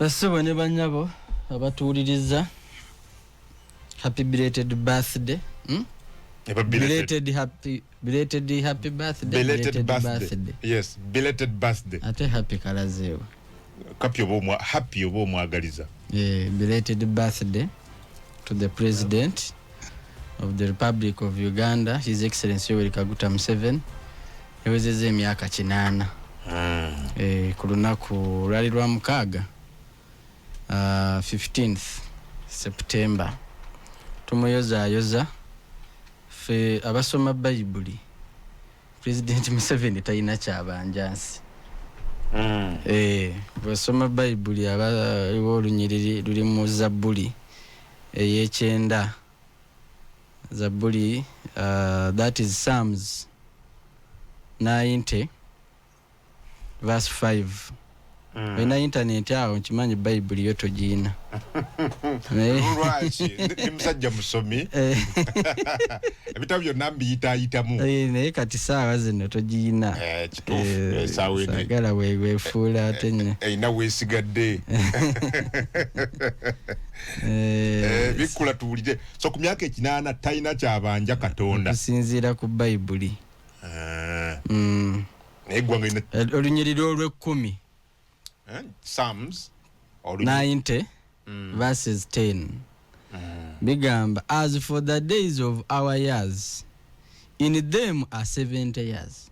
Basubo ne banyabo abatuuliriza happy belated birthday. Belated happy birthday. Belated birthday. Yes, belated birthday. Ate happy kalazeewo. Happy obo mwagaliza. Yeah, belated birthday to the President of the Republic of Uganda, His Excellency Yoweri Kaguta Museveni. Yawezeze emyaka 8. Ku lunaku lwali lwa mukaaga 15th September. Tumuyoza fe abasoma Bible. President Museveni talina kyabanjansi. Basoma Bible abaliwo olunyiriri luli mu Zabbuli ey'ekyenda. Zabbuli that is Psalms 90 verse 5. Wena internet awo nkimanyi Bible yo togiina. Lwaki musajja musomi ebitabo byonna mbiyitaayitamu naye kati saawa zino togiina. Kituufu esaawa eno sagala weefuula ate nnyo eyina weesigadde bikkula tuwulire. So ku myaka 8 talina kyabanja Katonda okusinziira ku Bible. Naye eggwanga lina olunyiriri olw'ekkumi Psalms 90 verses 10. Bigamba, as for the days of our years, in them are 70 years.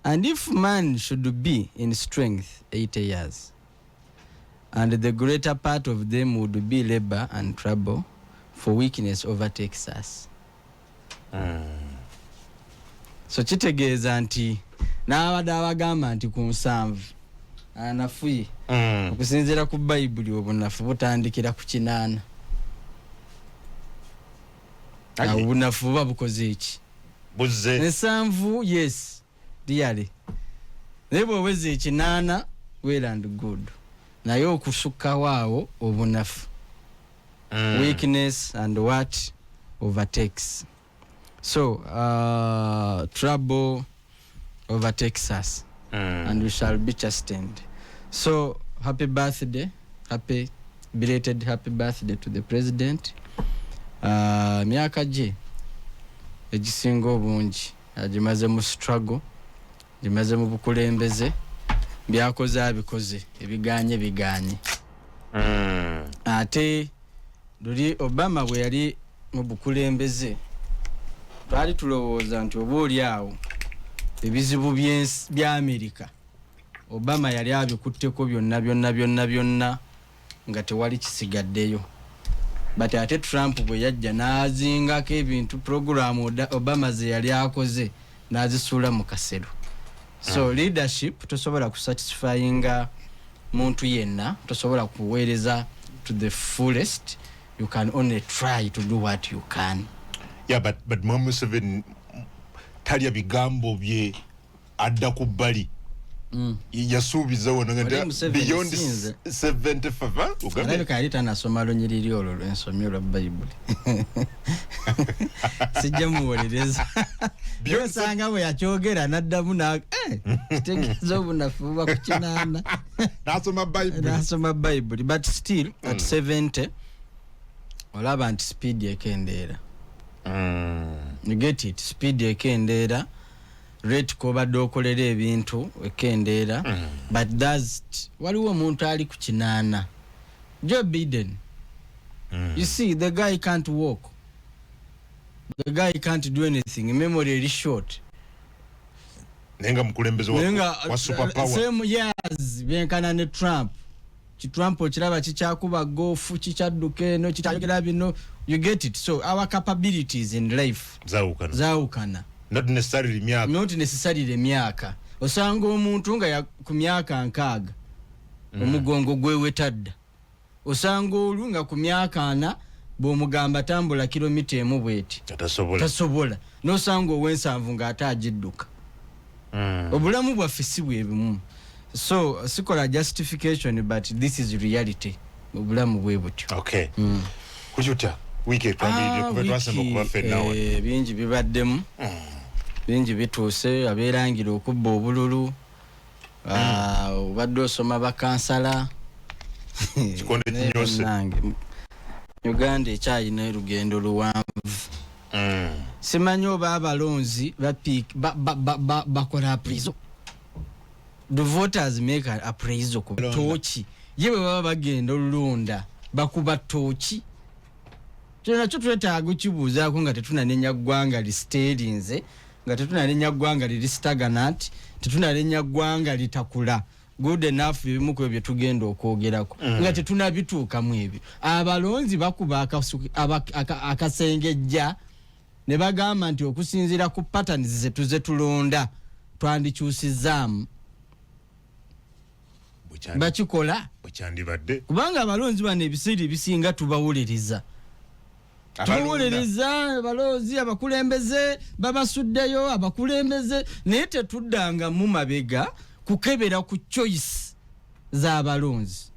And if man should be in strength 80 years, and the greater part of them would be labor and trouble, for weakness overtakes us. So kitegeeza nti n'abadde abagamba nti ku 7 anafuye okusinziira ku Bible obunafu butandikira ku 8. Obunafu buba bukoze eki buzze 7. Yes really naye bw'oweza 8 well and good, naye okusukka waawo obunafu weakness and what overtakes. So trouble overtakes us and we shall be chastened. So happy birthday, happy belated happy birthday to the President. Myaka gye egisinga obungi agimaze mu struggle, gimaze mu bukulembeze, byakoze abikoze, ebiganye. Ate luli Obama bwe yali mu bukulembeze twali tulowooza nti oba oli awo ebizibu bya Amerika Obama yali abikutteko byonna nga tewali kisigaddeyo. But ate Trump bwe yajja n'azingako ebintu programu Obama ze yali akoze n'azisuula mu kasero. So leadership tosobola kusatisfyinga muntu yenna, tosobola kuweereza to the fullest. You can only try to do what you can. Yeah, but Mama Museveni talya bigambo bye adda ku bbali. Yasuubiza wano nga beyond 75 ugambe alabika yali tanasoma lunyiriri olwo lw'ensomyo lwa Bible. Sijja muwolereza byosanga bwe yakyogera n'addamu kitegeeza obunafu buba ku 8 nasoma Bible. But still at 70 olaba nti speed ekendeera. You get it? Speed ekendeera, rate kobadde okolera ebintu ekendeera. But waliwo omuntu ali ku 8. Joe Biden. You see, the guy can't walk. The guy can't do anything. Memory is short. Nenga mukulembeze wa superpower. Same years byenkana ne Trump. Trump okiraba kikyakuba golf kikyadduka eno kitayogera bino. You get it? So our capabilities in life zawukana. Not necessarily myaka. Osanga omuntu nga ku myaka 6 omugongo gwe wetadda. Osanga olu nga ku myaka 4 bw'omugamba tambula kilomita emu bweti tasobola. N'osanga ow'ensanvu ng'atagidduka. Obulamu bwaffe si bwe bimu. So sikola justification, but this is reality. Obulamu bwe butyo. Okay. Kujuta wiki twambirire kuba twasema kuba fennawe. Bingi bibaddemu. Bingi bituuse abeerangira okubba obululu. Obadde osoma bakansala Kikonde kinyose. Uganda ekyalina rugendo luwanvu. Simanyi oba abalonzi bakola appraisal. The voters make an appraisal ku tochi. Yewe baba bagenda olulonda bakuba tochi. Kyona kyo twetaaga kibuuzaako nga tetunanenya ggwanga listeerinze, nga tetunanenya ggwanga listagnant, tetunanenya ggwanga litakula. Good enough ebimu ku ebyo tugenda okwogerako nga tetunabituukamu ebyo. Abalonzi bakuba akasengejja ne bagamba nti okusinziira ku patterns ze tulonda twandikyusizaamu. Bakikola bukyandibadde kubanga abalonzi bano ebiseera ebisinga tubawuliriza. Tuwuliriza abalonzi abakulembeze babasuddeyo abakulembeze naye tetuddanga mu mabega kukebera ku choice z'abalonzi.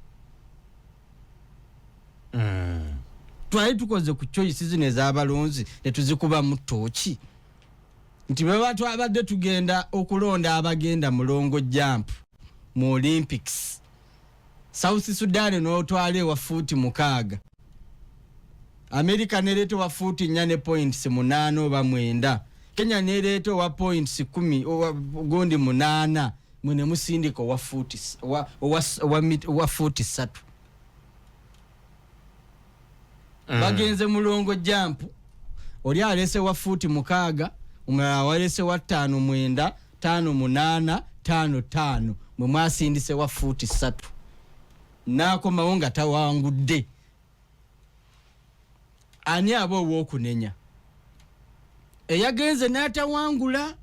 Twali tukoze ku choice zino ez'abalonzi ne tuzikuba mu tooki nti bwe twabadde tugenda okulonda abagenda mulongo jump mu Olympics. South Sudan n'otwala ewa fuuti 6. America nereto wa fuuti 4 points 8 oba 9. Kenya nereto wa points 10 owa gondi 8 mwene musindiko wa fuuti wa fuuti 3. Bagenze mulongo jump oli alese wa fuuti 6, umulala walese wa 5 9 5 8 5 5 mwe mwasindise wa fuuti 3. Nako mawonga tawangudde. Ani abo wokunenya eyagenze n'atawangula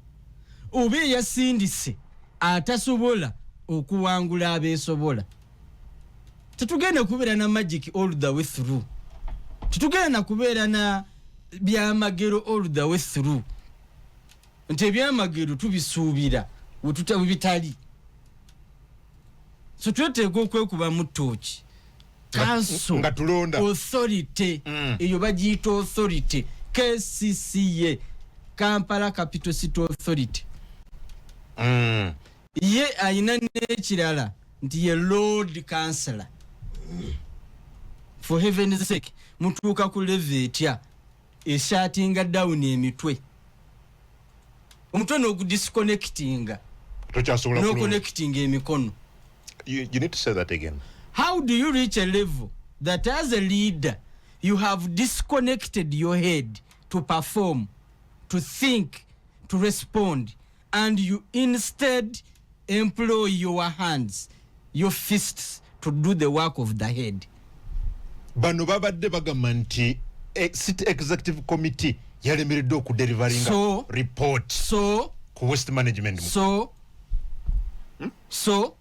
oba eyasindise atasobola okuwangula abeesobola. Tetugenda kubeera na magic all the way through. Tetugenda kubeera na byamagero all the way through. Nti ebyamagero tubisuubira bitali. So tweteeka okwekuba mu ttooki. Council nga tulonda authority eyo bagiyita authority KCCA Kampala Capital City Authority. Ye ayina n'ekirala nti ye Lord Councillor. For heaven's sake mutuuka ku level etya eshatinga down emitwe omutwe n'ogudisconnectinga tokyasobola no connecting emikono. You need to say that again. How do you reach a level that as a leader you have disconnected your head to perform, to think, to respond, and you instead employ your hands, your fists to do the work of the head? Bano babadde bagamba nti City Executive Committee yalemereddde okudelivaringa report ku Waste Management. So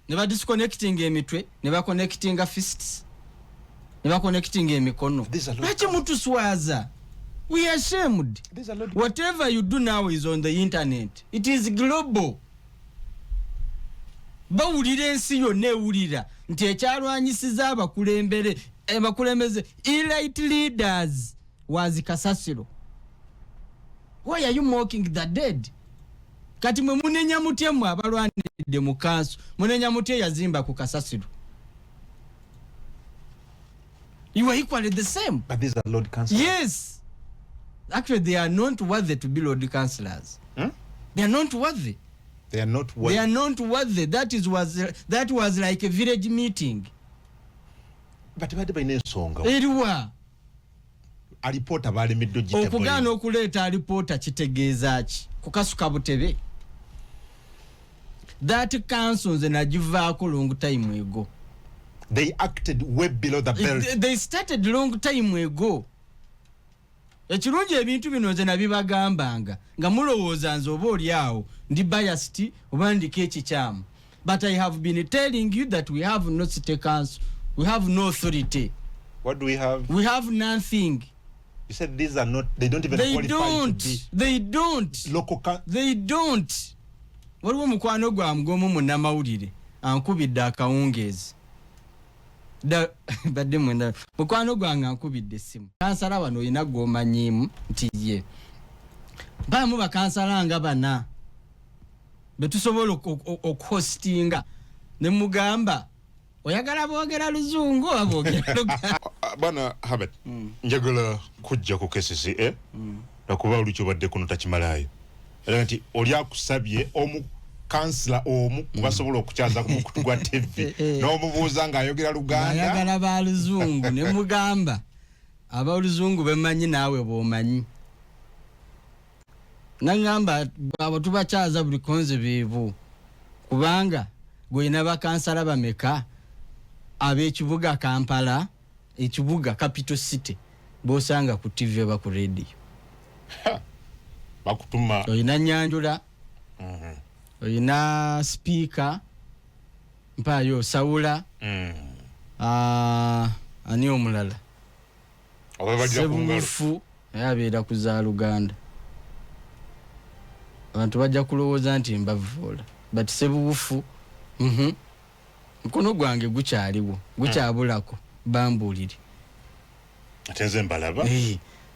never disconnecting emitwe, never connecting fists, never connecting emikono. Lwaki mutuswaza? We are ashamed. Whatever you do now is on the internet. It is global. Bawulira ensi yonna ewulira nti ekyalwanyisiza abakulembeze elite leaders was Kasasiro. Why are you mocking the dead? Kati mwe munenya mutemu abalwanidde mu kanso munenya mutye yazimba ku Kasasiro. You are equally the same. But these are Lord Councillors. Yes. Actually, they are not worthy to be Lord Councillors. They are not worthy. They are not worthy. They are not worthy. That was like a village meeting. But badde balina ensonga. Eriwa. Alipoota baalemeddwa gitabo. Okugaana okuleeta alipoota kitegeeza ki? Kukasuka butebe. That council nze nagivaako long time ago. They acted way below the belt. They started long time ago. Ekirungi ebintu bino nze nabibagambanga nga mulowooza nze oba oli awo ndi biased oba ndiko ekikyamu. But I have been telling you that we have no city council. We have no authority. What do we have? We have nothing. You said these are not, they don't even qualify to be. They don't. They don't. Waliwo mukwano gwa mgomu munnamawulire ankubidde akawungeezi. Badde mwenda mukwano gwange ankubidde essimu. Kansala wano olina gw'omanyiimu nti ye. Baamu bakansala nga bana be tusobola okuhostinga ne mugamba oyagala boogera luzungu aboogera Luganda. Bwana Habet njagala kujja ku KCCA nakuba olucho badde kuno takimalayo era nti oli akusabye omu kansila omu kubasobola okukyaza ku mukutu gwa TV n'omubuuza ng'ayogera Luganda ayagala ba luzungu ne mugamba aba luzungu bemanyi naawe b'omanyi nangamba abo tubakyaza buli konze beebu kubanga gwena bakansala bameka ab'ekibuga Kampala ekibuga capital city bosanga ku TV ba ku radio bakutuma oyina Nyanjula oyina speaker mpayo Saula ani omulala Sebufu yabeera ku za Luganda abantu bajja kulowooza nti mbavoola but Sebufu mukono gwange gukyaliwo gukyabulako bambulire atenze mbalaba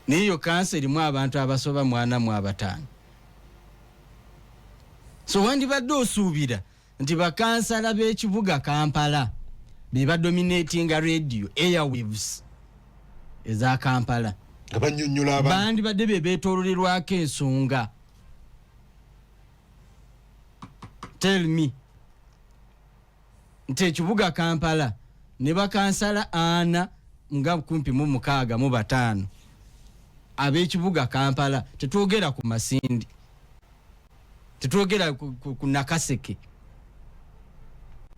niyo kanseri mu abantu abasoba mwana mu abatano so wandibadde osuubira nti bakansala b'ekibuga Kampala be badominating radio airwaves eza Kampala abannyonnyola abantu bandibadde be beetoololirwako ensonga. Tell me nti ekibuga Kampala ne bakansala ana nga kumpi mu 65 ab'ekibuga Kampala tetwogera ku Masindi tetwogera ku Nakaseke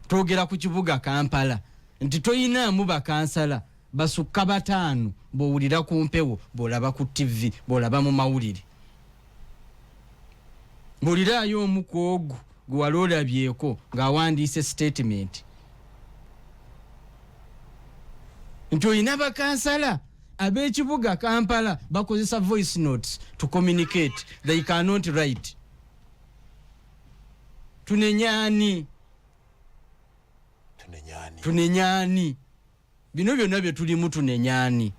twogera ku kibuga Kampala nti toyinaamu bakansala basukka 5 bowulira ku mpewo bolaba ku TV bolaba mu mawulire bulirayo omukoogu gwalolabyeko ng'awandiise statement nti oyina bakansala ab'ekibuga Kampala bakozesa voice notes to communicate they cannot write. Tunenyani bino byonna bye tulimu tunenyani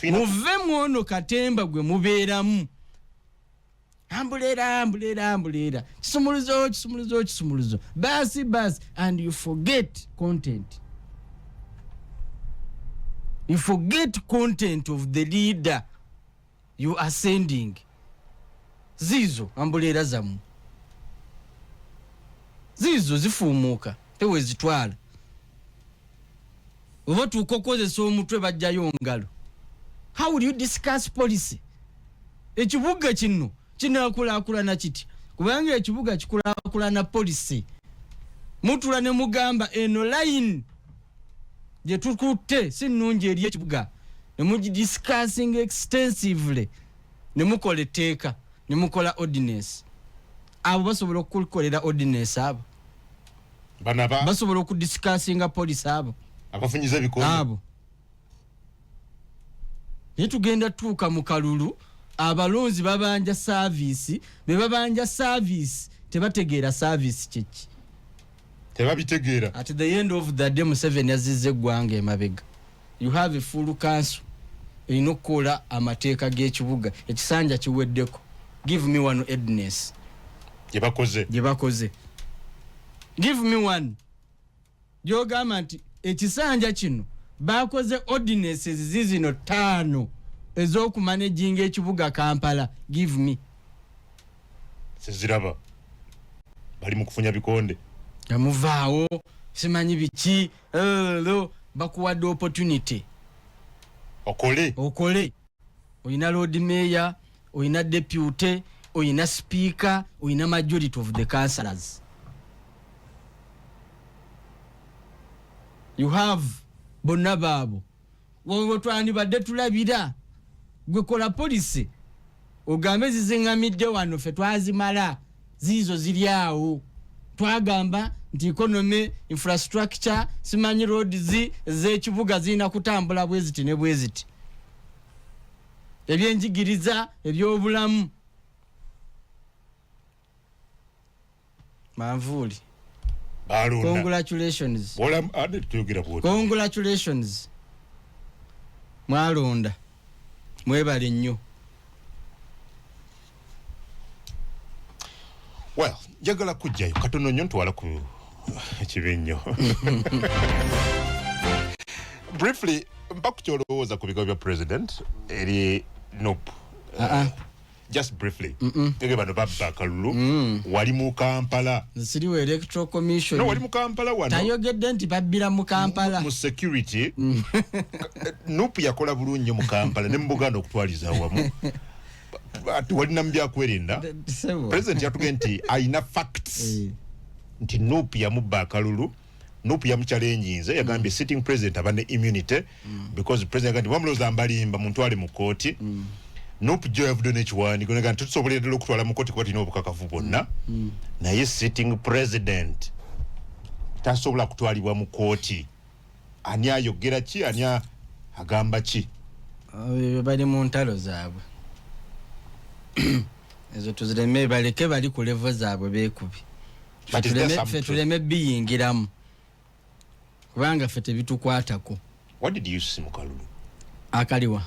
muve mwono katemba gwe mubeeramu ambulera kisumuluzo basi and you forget content. You forget content of the leader you are sending. Zizo ambulera zamu zizo zifumuka tewe zitwala oba tukokozesa omutwe bajjayo ngalo. How will you discuss policy? Ekibuga kino kinakulakulana kiti kubanga ekibuga kikulakulana policy mutula ne mugamba eno line je tukutte sinungi eri ekibuga ne mugi discussing extensively ne mukole teeka ne mukola ordinance abo basobola okukolera ordinance abo banaba basobola okudiscussinga police abo abafunyiza bikono abo yetugenda tuuka mu kalulu abalonzi babanja service be babanja service tebategeera service kiki tebabitegeera. At the end of the day Museveni yazizze eggwanga emabega. You have a full council inokola amateeka g'ekibuga ekisanja kiweddeko. Give me one ordinance gye bakoze. Give me one gyogamba nti ekisanja kino bakoze ordinances zizino 5 ez'okumanaging ekibuga Kampala. Give me. Seziraba bali mu kufunya bikonde yamuvaawo simanyi biki bakuwadde opportunity okole. Oyina Lord Mayor, oyina deputy, oyina speaker, oyina majority of the councillors. You have bonna baabo wowe twandibadde tulabira gwe kola policy ogambe zizingamidde wano fe twazimala zizo ziri awo twagamba nti economy infrastructure simanyi roads z'ekibuga zina kutambula bweziti ne bweziti ebyenjigiriza ebyobulamu Manvuli balunda. Congratulations. Congratulations. Mwalonda mwebale nnyo. Well, jagala kujjayo katono nnyo ntwala ku Chibinyo. Briefly, back to the Kubika president, nope. Just briefly. Tegeba baba kalulu wali mu Kampala. Siriwe Electoral Commission. No, wali mu Kampala wano. Tayogedde nti babbira mu Kampala. Mu security. Nope yakola bulungi mu Kampala ne mbuganda okutwaliza awamu. Wali nambya kwerinda. President yatuge nti aina facts. Nti Nope yamubba kalulu. Nope yamuchallenginze yagambye sitting president abane immunity because president yagambye bamuloza mbalimba muntu ali mu kooti. Nope jo yavuddeko n'ekiwandiiko naga nti tusoboledde okutwala mu kooti kuba tulina obukakafu bwonna naye sitting president tasobola kutwalibwa mu kooti. Ani ayogera ki ani agamba ki? Bali mu ntalo zaabwe ezo tuzireme baleke bali ku level zaabwe beekubi ffe tuleme biyingiramu kubanga ffe tebitukwatako. What did you see mu kalulu? Akaliwa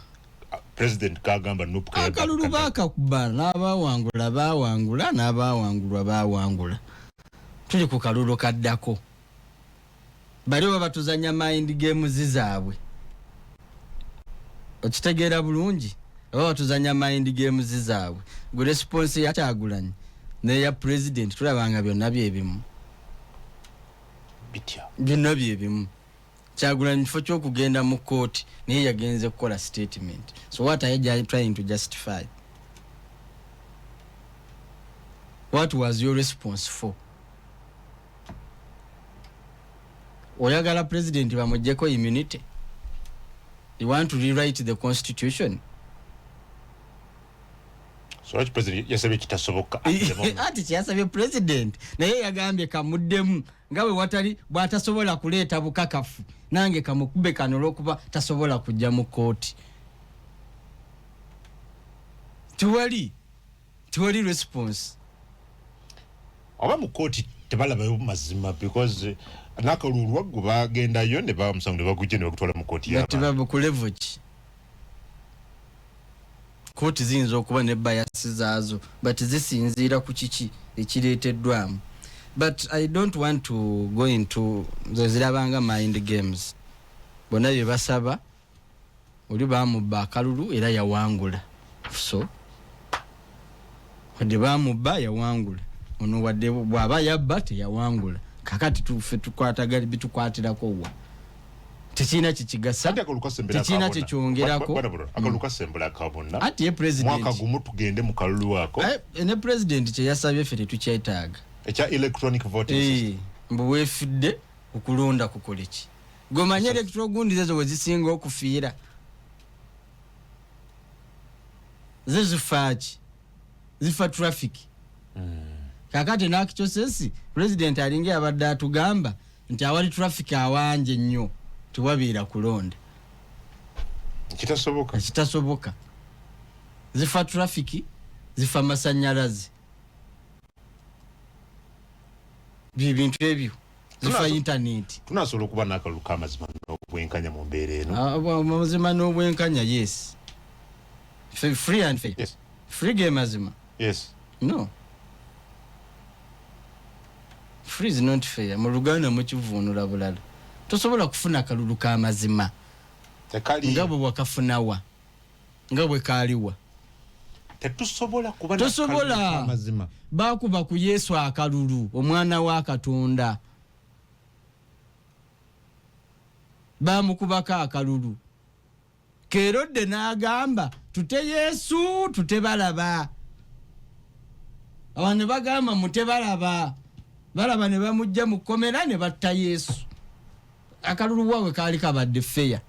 President kagamba Nope kaya akalulu bakakuba n'abawangula bawangula n'abawangulwa bawangula. Tuli ku kalulu kaddako baliwo batuzanya mind games zaabwe okitegeera bulungi aba batuzanya mind games zaabwe. Gwe response ya Kyagulanyi neya president tulabanga byonna byebimu bitya byonna byebimu. Kyagulanyi kifo ky'okugenda mu court naye yagenze kukola statement. So what are you trying to justify? What was your response for? Oyagala president bamujjeko immunity? You want to rewrite the constitution? So what president yasabye kitasoboka ati kyasabye president naye yagambye kamuddemu nga bwe watali bw'atasobola kuleeta bukakafu nange kamukube kano olw'okuba tasobola kujja mu kooti. Tuwali response. Oba mu kooti tebalabayo mazima because nakalulu waggu bagendayo ne bamusango ne bagujje ne bakutwala mu kooti yaba. Bati ku level ki? Kooti ziyinza okuba ne bias zaazo but zisinziira ku kiki ekireeteddwamu. But I don't want to go into zirabanga mind games. Bonna bye basaba oli bamubba akalulu era yawangula. So wadde bamubba yawangula ono wadde bw'aba yabba teyawangula. Kakati tufe tukwatagali bitukwatirako wa tekina kikigasa tekina kikyongerako akaluka sembula kabonna ati ye president mwaka gumu tugende mu kalulu wako ne president kye yasabye ffe tetukyetaaga ekya electronic voting system mbu weefudde okulonda kukole ki gomanye electoral gundi ezo wezisinga okufiira ze zifaaki zifa traffic kakati nakikyosesi president alinga abadde atugamba nti awali traffic awanje nnyo tuwabiira kulonda kitasoboka zifa traffic zifa masanyalazi bintu ebyo zifa internet. Tunasobola okuba n'akalulu k'amazima n'obwenkanya mu mbeera eno. Amazima n'obwenkanya yes. Free and fair. Yes. Free game mazima. Yes. No. Free is not fair. Mu Luganda mukivuunula bulala. Tosobola kufuna akalulu k'amazima. Tekali. Nga bwe wakafunawa. Nga bwe kaaliwa. Tetusobola kuba n'akalulu k'amazima. Baakuba ku Yesu akalulu omwana wa Katonda. Baamukubako akalulu. Kerodde n'agamba tute Yesu tute balaba. Abantu bagamba mute balaba. Balaba ne bamujja mu kkomera ne batta Yesu. Akalulu wawe kaali kabadde fair.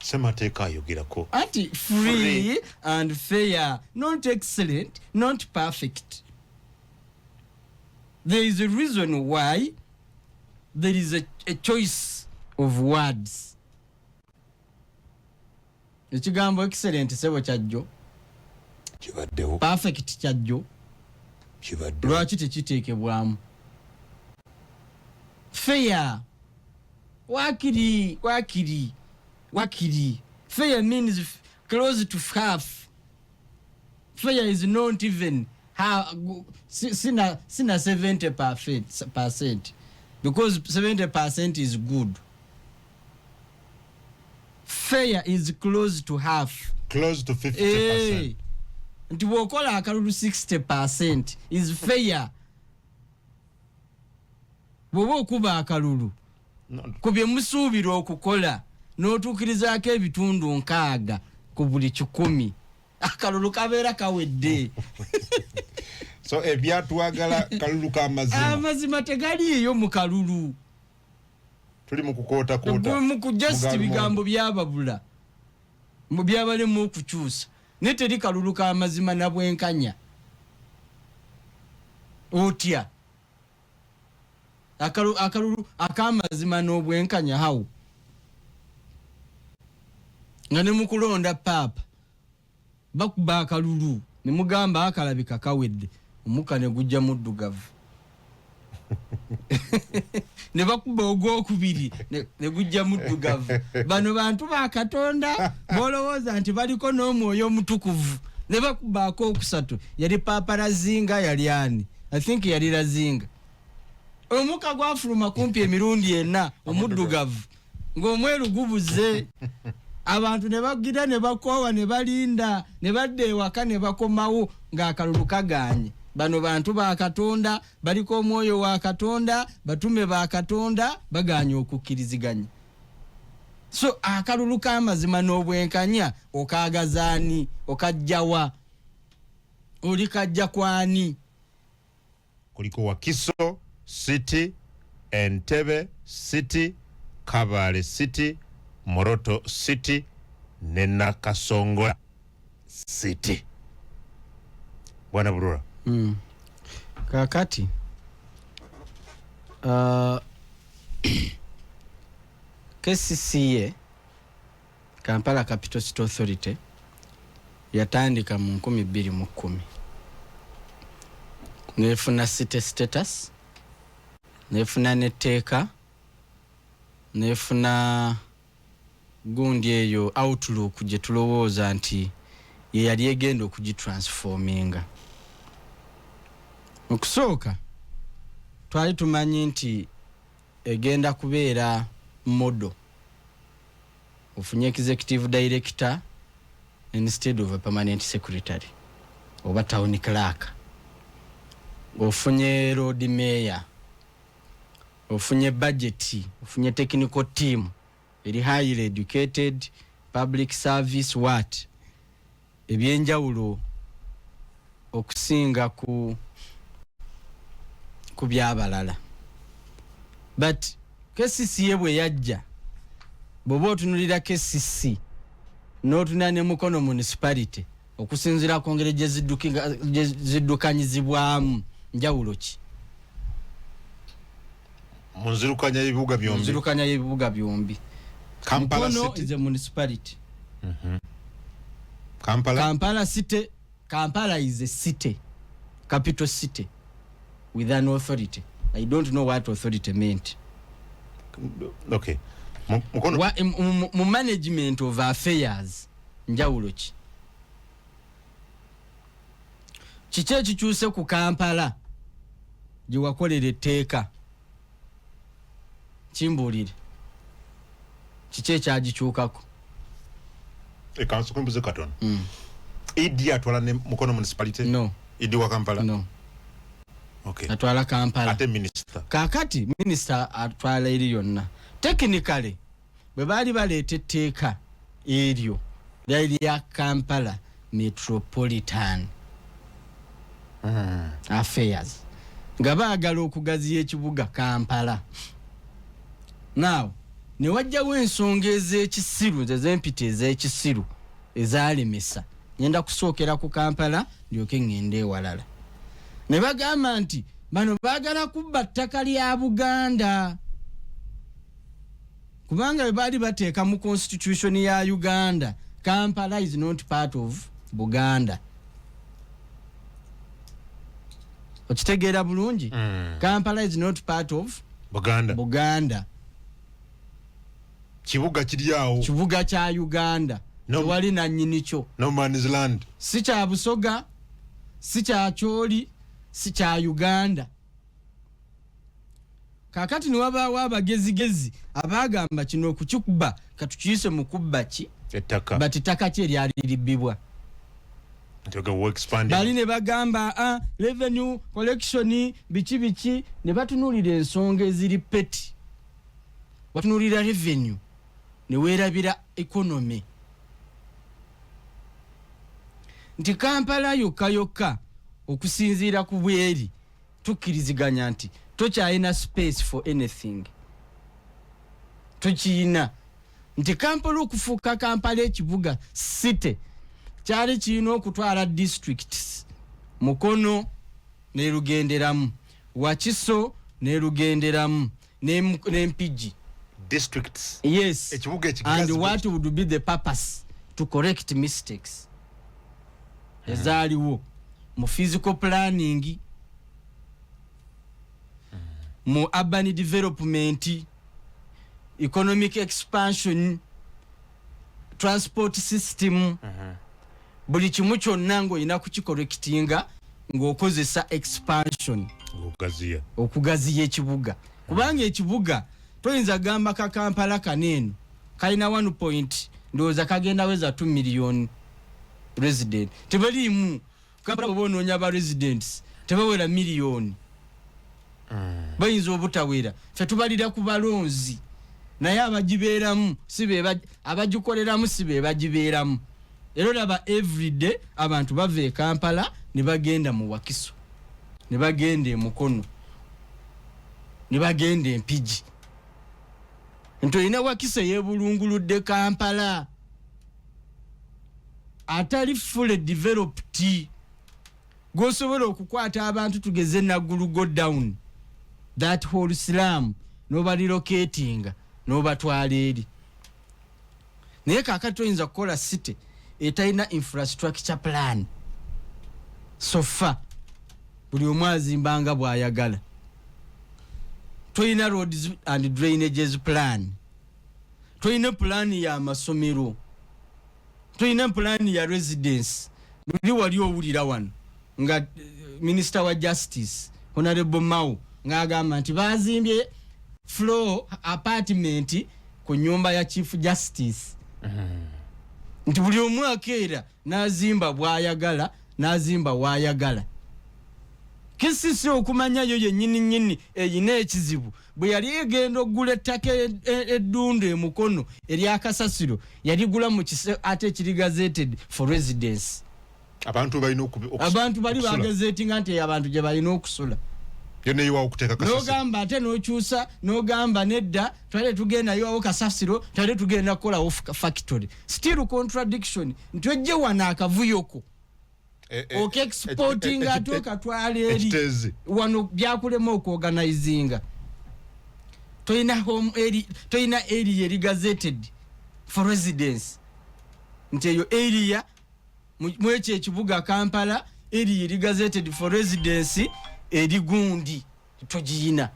Semateeka ayogerako. Ati free and fair, not excellent, not perfect. There is a reason why there is a choice of words. Ekigambo excellent sebo kyajjo. Kibaddewo. Perfect kyajjo. Kibaddewo. Lwaki tekiteekebwamu? Fair. Wakiri. Fair means close to half. Fair is not even sina 70% because 70% is good. Fair is close to half. Close to 50%. Nti bwokola akalulu 60% is fair. Bwoba okuba akalulu ku bye musuubira okukola n'otuukirizaako ebitundu 6 ku buli 100 akalulu kabeera kawedde. So ebyatwagala kalulu k'amazima. Amazima tegaliyo mu kalulu. Tuli mu kukoota. Mu kujust bigambo byababula. Mu byabalemu okukyusa. Ne teri kalulu k'amazima na bwenkanya. Otya. Akalulu akamazima n'obwenkanya hawo. Nga ne mukulonda papa. Bakuba akalulu ne mugamba akalabika kawedde. Omuka ne gujja muddugavu. Ne bakuba ogwokubiri ne gujja muddugavu. Bano bantu ba Katonda bolowooza nti baliko n'omwoyo omutukuvu. Ne bakuba akokusatu yali Papa Razinga yali ani? I think yali Razinga. Omuka gwafuluma kumpi emirundi 4 omuddugavu. Ng'omweru gubuze. Abantu ne bagira ne bakowa ne balinda ne badde ewaka ne bakomawo ng'akalulu kaganye. Bano bantu ba Katonda baliko omwoyo wa Katonda, batume ba Katonda baganye okukkiriziganya. So akalulu k'amazima n'obwenkanya okaagazaani okajjawa oli kajja kwani? Kuliko Wakiso City, Entebbe City, Kabale City, Moroto City ne Nakasongola City. Bwana Burura. Kakati KCCA Kampala Capital City Authority yatandika mu 2010 nefuna city status, nefuna netteeka, nefuna gundi eyo outlook gye tulowooza nti ye yali egenda okugitransforminga. Okusooka twali tumanyi nti egenda kubeera model ofunye executive director instead of a permanent secretary oba town clerk, ofunye road mayor, ofunye budget, ofunye technical team very highly educated, public service what ebyenjawulo okusinga ku byabalala. But KCCA bwe yajja bobo otunulira KCC n'otuna ne Mukono municipality okusinzira kongere gye ziddukanyizibwamu njawulo ki? Munzirukanya ebibuga byombi. Kampala Mukono is a municipality. Kampala City. Kampala is a city, capital city with an authority. I don't know what authority meant. Okay. Mu management of affairs njawulo ki? Kiki ekikyuse ku Kampala gye wakolera etteeka? Kimbuulire. Kiki ekyagikyukako? Ekanso kumbuze Katon. Idi atwala ne Mukono municipality? No. Idi wa Kampala? No. Okay. Atwala Kampala. Ate minister. Kakati minister atwala eri yonna. Technically bwe baali baleeta etteeka eryo lyali lya Kampala Metropolitan Affairs nga baagala okugaziya ekibuga Kampala. Now ne wajjawo ensonga ez'ekisiru ez'empita ez'ekisiru ezalemesa ngenda kusookera ku Kampala ndyoke ngende ewalala. Ne bagamba nti bano baagala kubba ttaka lya Buganda kubanga baali bateeka mu constitution ya Uganda Kampala is not part of Buganda. Okitegeera bulungi? Kampala is not part of Buganda. Kibuga kiriawo. Kibuga kya Uganda. Tewali na nnyini kyo. No man's land. Si kya Busoga, si kya Choli si kya Uganda. Kakati ni wabaawo abagezigezi abagamba kino okukikuba katukiyise mu kubba ki ettaka bati ttaka ki eryali libbibwa. Bali ne bagamba revenue collection biki ne batunuulira ensonga eziri peti. Batunuulira revenue ne weerabira economy. Nti Kampala yokka okusinziira ku bweri tukkiriziganya nti tokyalina space for anything. Tokiina nti Kampala okufuuka Kampala ekibuga city kyali kirina okutwala districts Mukono ne Lugenderamu, Wakiso ne Lugenderamu ne Mpigi districts. Yes. And and what would be the purpose to correct mistakes ezaaliwo mu physical planning, mu urban development, economic expansion, transport system. Buli kimu kyonna ng'olina kukicorrectinga ng'okozesa expansion okugaziya ekibuga. Kubanga ekibuga toyinza gamba ka Kampala kaneeno kalina 1 point ndowooza kagenda weza 2 million resident. Tebaliimu Kampala oba onoonya ba residents tebawera miliyoni. Bayinza obutawera. Ffe tubalira ku balonzi naye abagibeeramu abagikoleramu si be bagibeeramu. Ero laba everyday abantu bava e Kampala ne bagenda mu Wakiso, ne bagenda e Mukono, ne bagenda e Mpigi. Ntolina Wakiso yeebulunguludde Kampala atali fully developed. Gosobola okukwata abantu tugeze naggulu go down that whole slum noba relocating nobatwala eri. Naye kaakati toyinza kukola city etalina infrastructure plan. Sofa buli omu azimbanga bw'ayagala. Toyina roads and drainages plan. Toyina plan ya masomero. Toyina plan ya residence. Buli wali owulira wano nga Minister wa Justice Honorable Mao ng'agamba nti bazimbye floor apartment ku nyumba ya Chief Justice. Nti buli omu akeera n'azimba bw'ayagala n'azimba w'ayagala. Kisisi okumanya yo yennyini eyina ekizibu bwe yali egenda oggula ettaka eddundu e Mukono erya Kasasiro yaligula mu kise ate kiri gazetted for residence. Abantu bali bagazetinga nti abantu gye balina okusula. N'ogamba ate n'okyusa n'ogamba nedda twale tugenda yowawo Kasasiro twale tugenda kukola factory. Still contradiction. Nti ojje wano akavuyoko exporting ate okatwala eri wano byakulema okuorganizinga. Toyina home area, toyina area eri gazetted for residence. Nti eyo area mwekyo ekibuga Kampala area eri gazetted for residence eri gundi togiyina.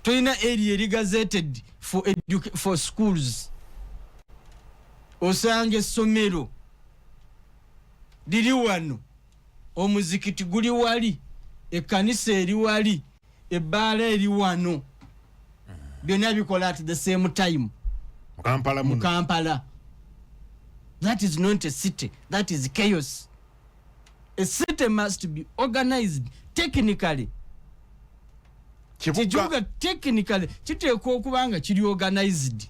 Toyina area eri gazetted for schools. Osanga essomero liri wano, omuzikiti guli wali, ekkanisa eri wali, ebbaala eri wano. Byonna bikola at the same time. Kampala. That is not a city. That is chaos. A city must be organized technically. Kibuga technically kiteekwa okuba nga kiri organized.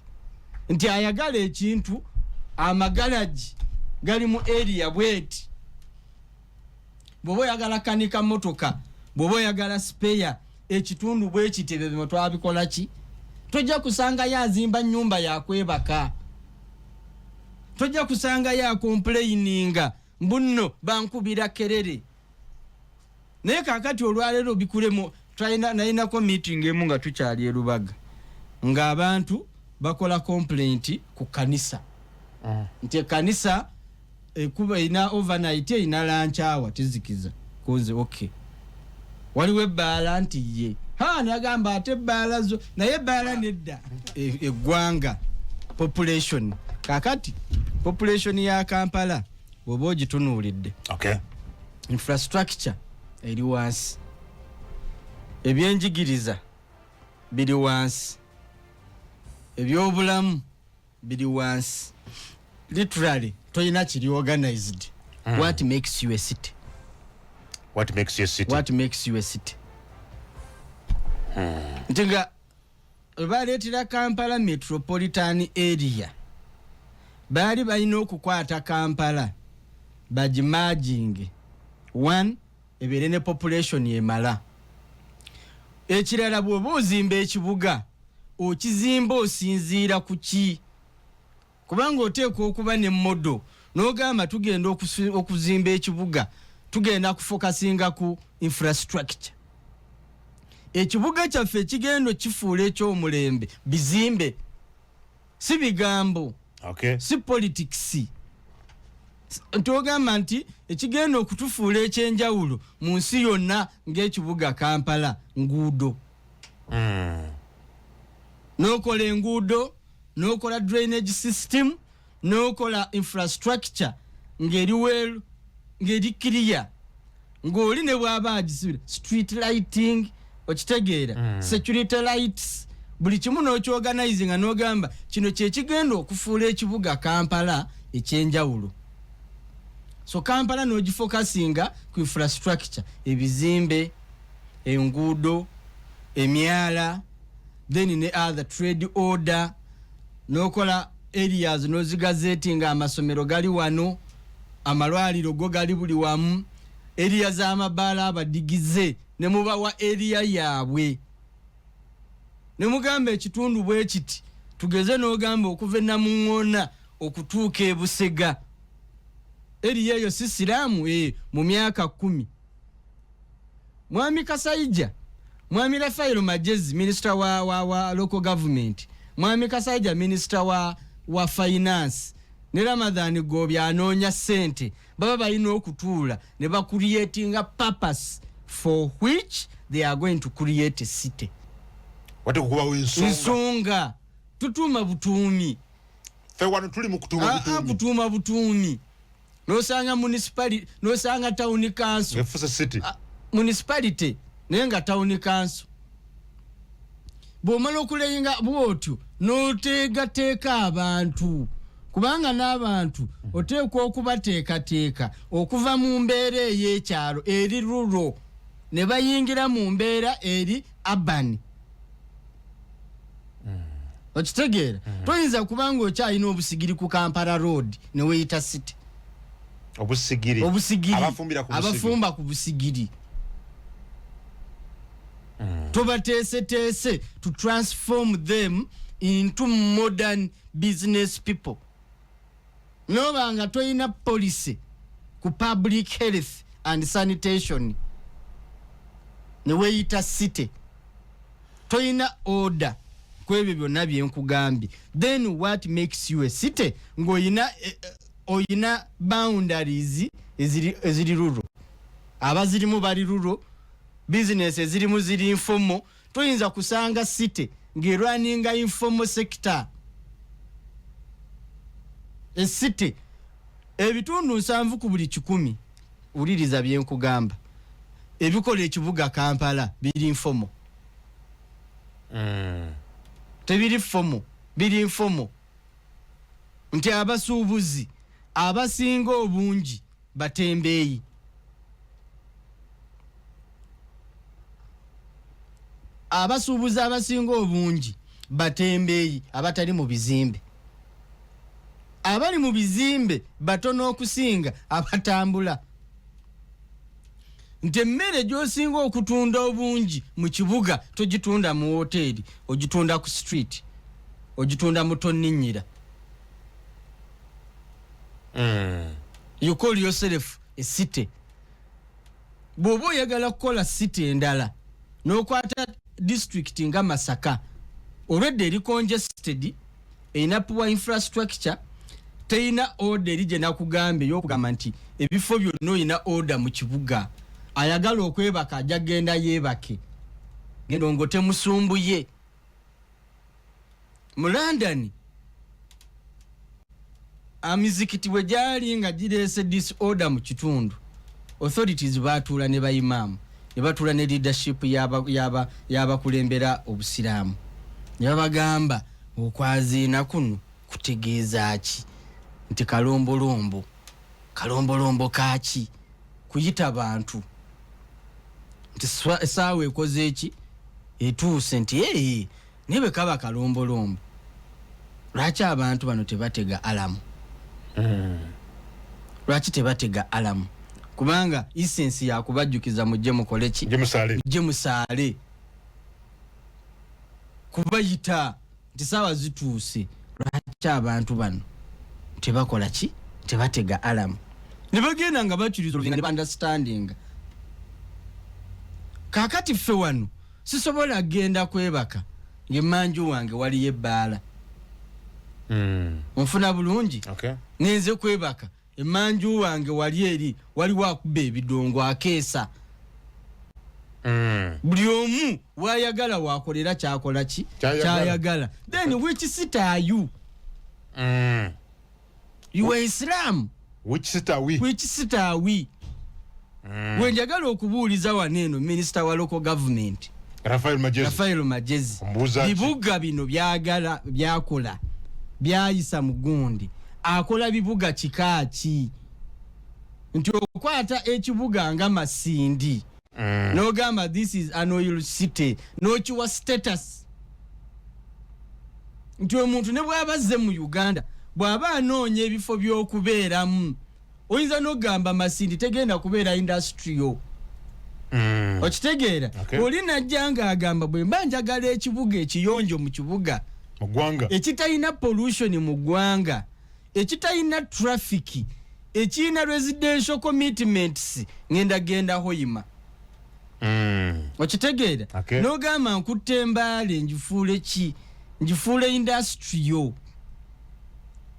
Nti ayagala ekintu amagalaji gali mu area bweti. Bw'oba oyagala kanika motoka, bw'oba oyagala spare ekitundu bwekitebe bwe twabikola ki? Tojja kusanga yazimba nyumba yakwebaka. Tojja kusanga ya complaininga mbunno bankubira kerere. Naye kakati olwaleero bikulemu nayinako meeting emu nga tukyali e Lubaga nga abantu bakola complaint ku kanisa. Nti kanisa kuba ina overnight ina lunch hour tizikiza koze okay. Waliwo ebbaala nti ye nagamba ate ebbaala zo naye ebbaala nedda eggwanga population. Kakati population ya Kampala bw'oba ogitunuulidde infrastructure eri wansi, ebyenjigiriza biri wansi, ebyobulamu biri wansi. Literally toyina kiri organized. What makes you a city? What makes you a city? What makes you a city? Ntinga baletera Kampala metropolitan area, bali balina okukwata Kampala bagimaging one ebere ne population yemala. Ekirala bw'oba ozimba ekibuga okizimba osinziira ku ki? Kubanga oteekwa okuba ne modo n'ogamba tugenda okuzimba ekibuga, tugenda kufokasinga ku infrastructure. Ekibuga kyaffe kigendo kifuula ekyomulembe bizimbe, si bigambo. Okay. Si politics. Ntogamba nti ekigenda okutufuula ekyenjawulo mu nsi yonna ng'ekibuga Kampala nguudo. N'okola enguudo, n'okola drainage system, n'okola infrastructure ng'eri clear, ng'oli ne bw'aba agisibira street lighting, okitegeera, security lights, buli kimu n'okyorganize nga n'ogamba kino kye kigenda okufuula ekibuga Kampala ekyenjawulo. So Kampala n'ogifokasinga ku infrastructure, ebizimbe, enguudo, emyala, then ne other trade order, n'okola areas n'ozigazetinga amasomero gali wano, amalwaliro go gali buli wamu, area z'amabaala abadigize ne mubawa area yaabwe. Ne mugamba ekitundu bwe kiti, tugeze n'ogamba okuva e Namuŋŋoona okutuuka e Busega. Area eyo si siraamu mu myaka 10. Mwami Kasaija, Mwami Rafael Majezi, Minister wa local government, Mwami Kasaija, Minister wa finance, ne Ramadhan Gobya anoonya sente, baba balina okutuula ne creating a purpose for which they are going to create a city. Wate kukubawo ensonga tutuma butuumi. Fe wano tuli mu kutuma butuumi. Nosanga municipality, nosanga town council. Efusa city. Municipality nenga town council. Bomala okulenga bwotyo n'oteekateeka abantu. Kubanga n'abantu oteekwa okubateekateeka okuva mu mbeera ey'ekyalo eri rural ne bayingira mu mbeera eri urban. Okitegeera? Toyinza kubanga okyalina obusigiri ku Kampala road ne weyita city. Obusigiri. Abafumba ku busigiri. Tobateese to transform them into modern business people. Nobanga toyina policy ku public health and sanitation ne weyita city. Toyina order kwebyo byonna bye nkugambye. Then what makes you a city? Oyina boundaries eziri rural. Abazirimu bali rural, business ezirimu ziri informal. Toyinza kusanga city ng'erwaninga informal sector. A city ebitundu 7 ku buli 10 uliriza bye nkugamba ebikola ekibuga Kampala biri informal. Tebiri formal, biri informal. Nti abasuubuzi abasinga obungi batembeeyi. Abasuubuzi abasinga obungi batembeeyi abatali mu bizimbe. Abali mu bizimbe batono okusinga abatambula. Nti emmere gy'osinga okutunda obungi mu kibuga togitunda mu hoteli, ogitunda ku street, ogitunda mu tonninnyira. You call yourself a city. Bw'oba oyagala kukola city endala n'okwata district nga Masaka already eri congested, erina poor infrastructure, teyina order eri gye nakugambe y'okugamba nti ebifo byonna oyina order mu kibuga. Ayagala okwebaka ajja genda yeebake. Ngendo ngote musumbuye. Mu London amizikiti we gyali nga gireese disorder mu kitundu. authorities batuula ne bayimamu ne batuula ne leadership y'abakulembera obusiraamu ne babagamba okwaziina kuno kutegeeza ki nti kalombolombo kaki kuyita bantu nti essaawa ekoze eki etuuse nti nebe kaba kalombolombo lwaki abantu bano tebatega alamu lwaki tebatega alamu kubanga essence yakubajjukiza mujje mukole ki mujje musaale kubayita nti saawa zituuse lwaki abantu bano tebakola ki tebatega alamu ne bagenda nga bakyuliza oluvinga ne understanding kakati ffe wano sisobola genda kwebaka ng'emmanju wange waliyo ebbaala onfuna bulungi ngenze kwebaka emmanju wange wali eri waliwo akuba ebidongo akeesa buli omu wayagala wakolera kyakola ki kyayagala then which sit are you you are Islam which sit are we wenjagala okubuuliza waneeno minisita wa local government Rafael Magezi bibuga bino byakola byayisa mugundi akola bibuga kikaaki nti okwata ekibuga nga Masindi n'ogamba this is an oil city n'okiwa status nti omuntu ne bw'abazze mu Uganda bw'aba anoonya ebifo by'okubeeramu oyinza n'ogamba Masindi tegenda kubeera industrial okitegeera oli najja ng'agamba bwe mba njagala ekibuga ekiyonjo mu kibuga ekitalina pollution mu ggwanga ekitalina traffic ekirina residential commitments ngenda hoyima okitegeera n'ogamba nkutte Mbaale njifuule industrial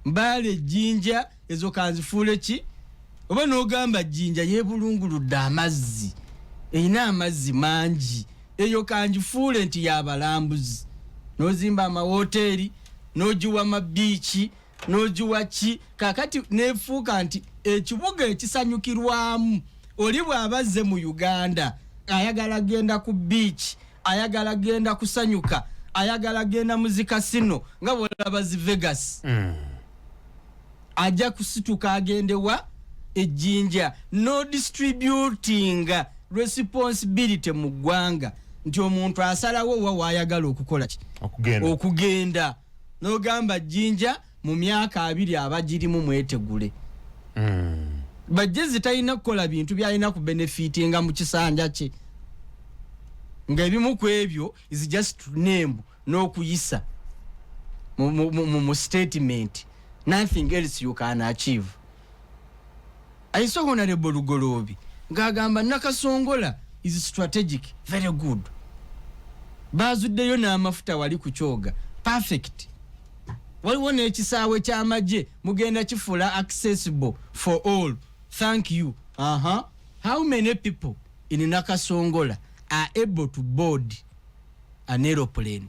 Mbaale Jinja ezo kanzifuule ki oba n'ogamba Jinja yeebulunguludde amazzi eyina amazzi mangi eyo kanjifuule nti y'abalambuzi n'ozimba amawoteeri n'ogiwa mabiiki n'ogiwa ki kakati neefuuka nti ekibuga ekisanyukirwamu oli bw'abazze mu Uganda ayagala genda ku beach ayagala genda kusanyuka ayagala genda mu zikasino nga bw'olaba zi Vegas ajja kusituka agendewa ejjinja no distributing responsibility mu ggwanga nti omuntu asalawo wa wayagala okukola ki okugenda n'ogamba Jinja mu myaka 2 abagirimu mwetegule bajjezi talina kukola bintu byalina ku benefitinga mu kisanja kye ng'ebimu ku ebyo is just name n'okuyisa mu statement nothing else you can achieve. I saw Honorable Lugolobi ng'agamba Nakasongola is strategic very good bazuddeyo n'amafuta wali ku kyoga perfect waliwo n'ekisaawe ky'amagye mugenda kifuula accessible for all thank you how many people in Nakasongola are able to board an aeroplane?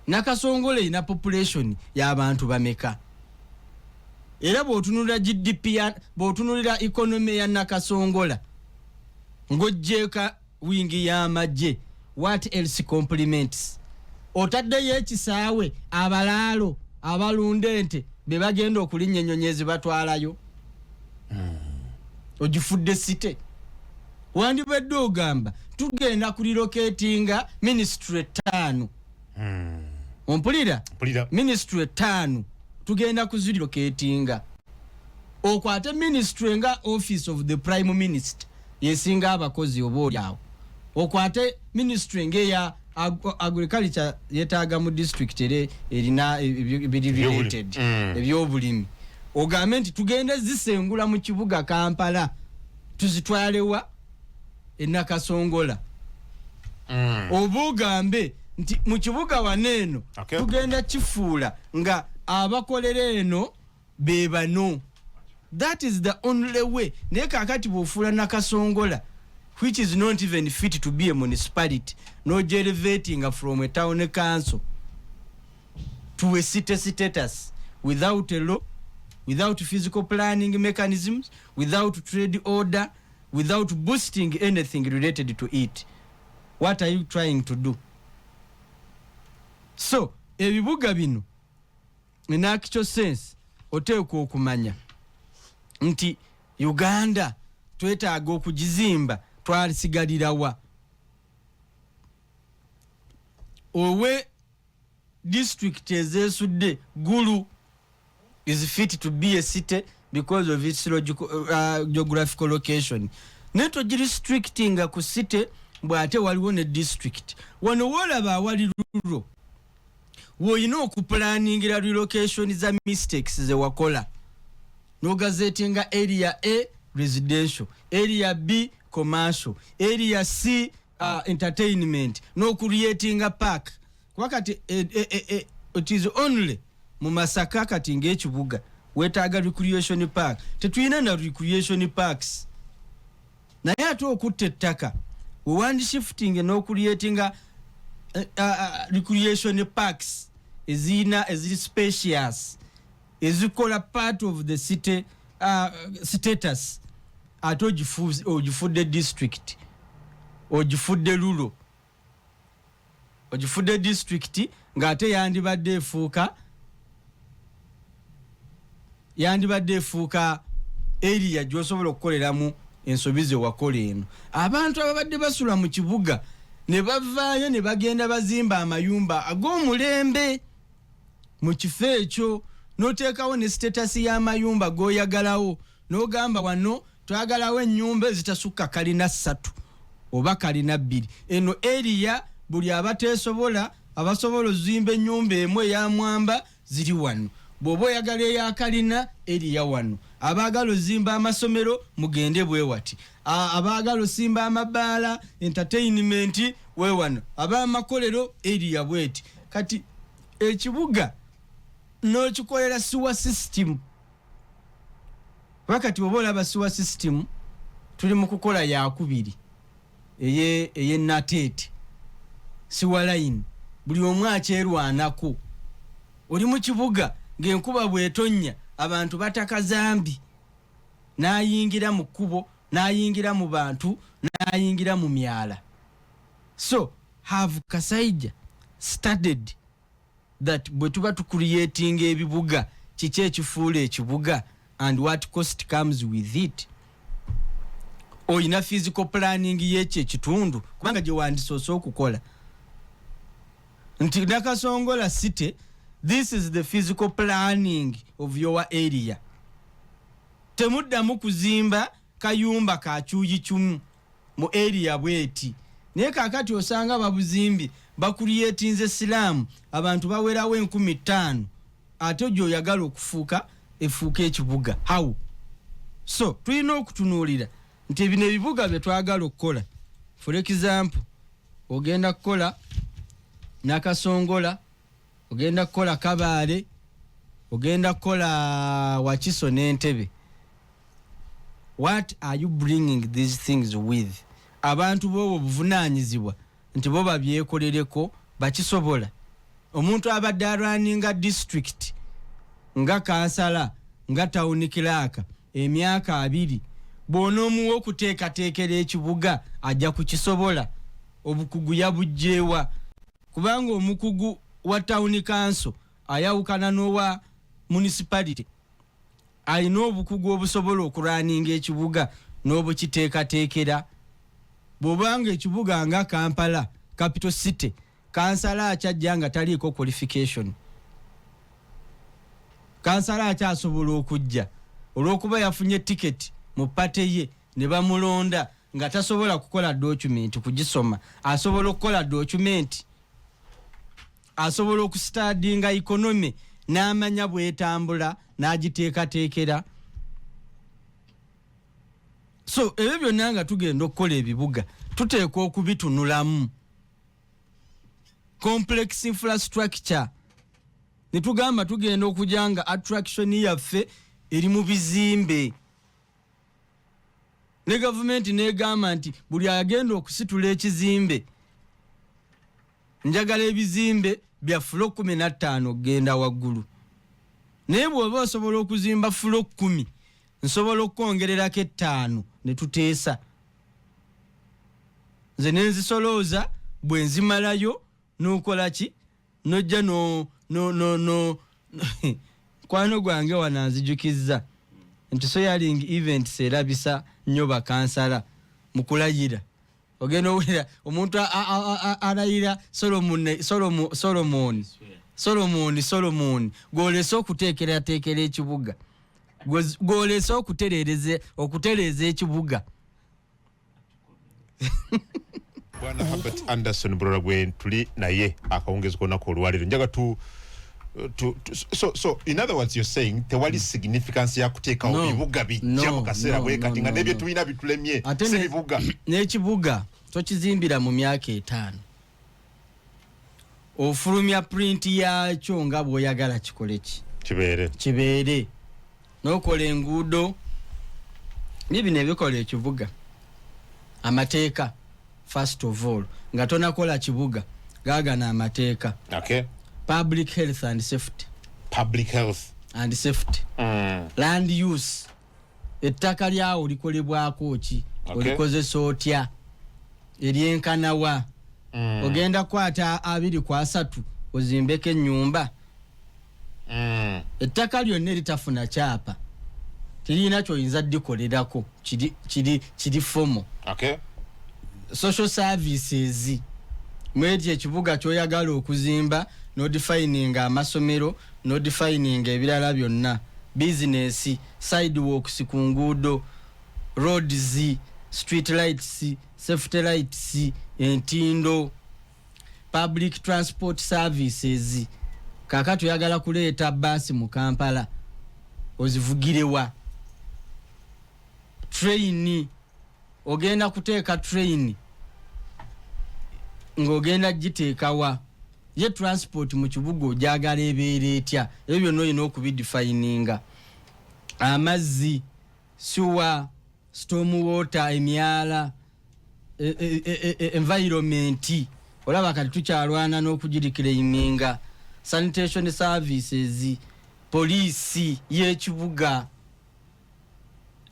Nakasongola ina population y'abantu bameka era bw'otunulira GDP bw'otunulira economy ya Nakasongola ng'oggyeka wingi y'amagye what else complements otaddeyo ekisaawe abalaalo abalunda ente be bagenda okulinnya ennyonyi batwalayo ogifudde site wandibadde ogamba tugenda kulilocatinga ministry 5 ompulira ministry 5 tugenda kuzililocatinga okwate ministry nga office of the prime minister yesinga abakozi oboolyawo okwate ministry ngeya agriculture yetaaga mu district erina related ebyobulimi ogambe nti tugenda zisengula mu kibuga Kampala tuzitwalewa Nakasongola obugambe nti mu kibuga waneeno tugenda kifuula nga abakolera eno bebano that is the only way naye kakati bw'ofuula Nakasongola which is not even fit to be a municipality no elevating from a town council to a city status without a law without physical planning mechanisms, without trade order, without boosting anything related to it. What are you trying to do? So, ebibuga bino in actual sense oteekwa okumanya nti Uganda twetaaga okugizimba twalisigalirawa. Owe district ezesudde Gulu is fit to be a city because of its geographical location. Neto restricting ku city bwate waliwo ne district. Wano wolaba wali rural. Woyina okuplanningira relocation za mistakes ze wakola. No gazettinga area A residential, area B commercial, area C entertainment, no creating a park. Wakati it is only mu Masaka kati ng'ekibuga wetaaga recreation park. Tetulina na recreation parks. Naye ate okutta ettaka wewandi shifting no creating recreation parks eziri spacious ezikola part of the city status ate ogifudde district ogifudde rural ogifudde district ng'ate yandibadde efuuka area gy'osobola okukoleramu ensobi ze wakola eno. Abantu ababadde basula mu kibuga ne bavaayo ne bagenda bazimba amayumba ag'omulembe mu kifo ekyo, n'oteekawo ne status y'amayumba g'oyagalawo, n'ogamba wano twagalawo ennyumba ezitasukka kalina 3 oba kalina 2. Eno area buli abateesobola abasobola ozimba ennyumba emu eyamwamba ziri wano. Bw'oba oyagala eyakalina area wano. Abaagala ozimba amasomero mugende bwe wati. Abaagala osimba amabaala entertainment we wano. Ab'amakolero area bweti. Kati ekibuga n'okikolera sewer system. Wakati bw'oba olaba sewer system tuli mu kukola yakubiri eye Nateete sewer line buli omu akyerwanako. Oli mu kibuga ng'enkuba bw'etonnya abantu bataka zambi, n'ayingira mu kkubo, n'ayingira mu bantu, n'ayingira mu myala. So have Kasaija studied that bwe tuba tucreating ebibuga kiki ekifuula ekibuga and what cost comes with it? Oyina physical planning y'ekyo ekitundu kubanga gye wandisoose okukola nti Nakasongola city, this is the physical planning of your area. Temuddamu kuzimba kayumba ka kyuyi kimu mu area bweti. Naye kaakati osanga babuzimbi bakuliyetinze silamu abantu bawerawo 15,000 ate gy'oyagala okufuuka efuuka ekibuga. How? So tulina okutunuulira nti bino ebibuga bye twagala okukola. For example, ogenda kukola Nakasongola, ogenda kukola Kabaale, ogenda kukola Wakiso n'Entebbe. What are you bringing these things with? Abantu bo buvunaanyizibwa nti bo babyekolereko bakisobola. Omuntu abadde arunninga district nga kansala nga town clerk emyaka 2 bw'onoomuwa okuteekateekera ekibuga ajja kukisobola. Obukugu yabugjeewa kubanga omukugu wa town council ayawukana n'owa municipality alina obukugu obusobola okurunninga ekibuga n'obukiteekateekera. Bw'obanga ekibuga nga Kampala capital city kansala akyajja nga taliiko qualification, kansala akyasobola okujja olw'okuba yafunye ticket mu pate ye ne bamulonda nga tasobola kukola document kugisoma. Asobola okukola document, asobola okustudinga economy n'amanya bwetambula n'agiteekateekera. So ebyo byonna nga tugenda okukola ebibuga tuteekwa okubitunulamu complex infrastructure. Ne tugamba tugenda okujanga attraction yaffe eri mu bizimbe. Ne government negamba nti buli agenda okusitula ekizimbe njagala ebizimbe bya floor 15 genda waggulu. naye bw'oba osobola okuzimba fulo 10 nsobola okwongererako 5 ne tuteesa nze nenzisolooza bwe nzimalayo n'okola ki nojja no kwano gwange wananzijukizza nti soyaling event serabisa nnyo bakansala mu kulayira ogenda owulira omuntu alayira Solomon gw'olese okuteekerateekera ekibuga gw'olese okutereeza ekibuga Bwana Herbert Anderson Burora gwe tuli naye akawungezi kona ko olwaliro njaga so in other words you're saying tewali significance ya kuteeka obibuga bijja mu kaseera bwe kati nga nebye tulina bitulemye si bibuga n'ekibuga tokizimbira mu myaka 5 ofulumya print yakyo nga bw'oyagala kikole kibeere n'okola enguudo n'ebino ebikola ekibuga amateeka first of all nga tonakola kibuga gaagana amateeka public health and safety land use ettaka lyawo likolebwako ki olikozesa otya eryenkanawa ogenda kwata 2 ozimbeko ennyumba ettaka lyonna eritafuna kyapa tirina kyoyinza dikolerako kiri fomo social services mweti ekibuga kyoyagala okuzimba no defining amasomero no defining ebirala byonna business sidewalks ku nguudo roads street lights safety lights entindo public transport services kakati oyagala kuleeta basi mu Kampala ozivugirewa train ogenda kuteeka train ng'ogenda giteekawa ye transport mu kibuga ojagala ebeera etya ebyo byonna olina okubidefininga amazzi sewer storm water emyala environment olaba kati tukyalwana n'okugirikiraiminga sanitation services police y'ekibuga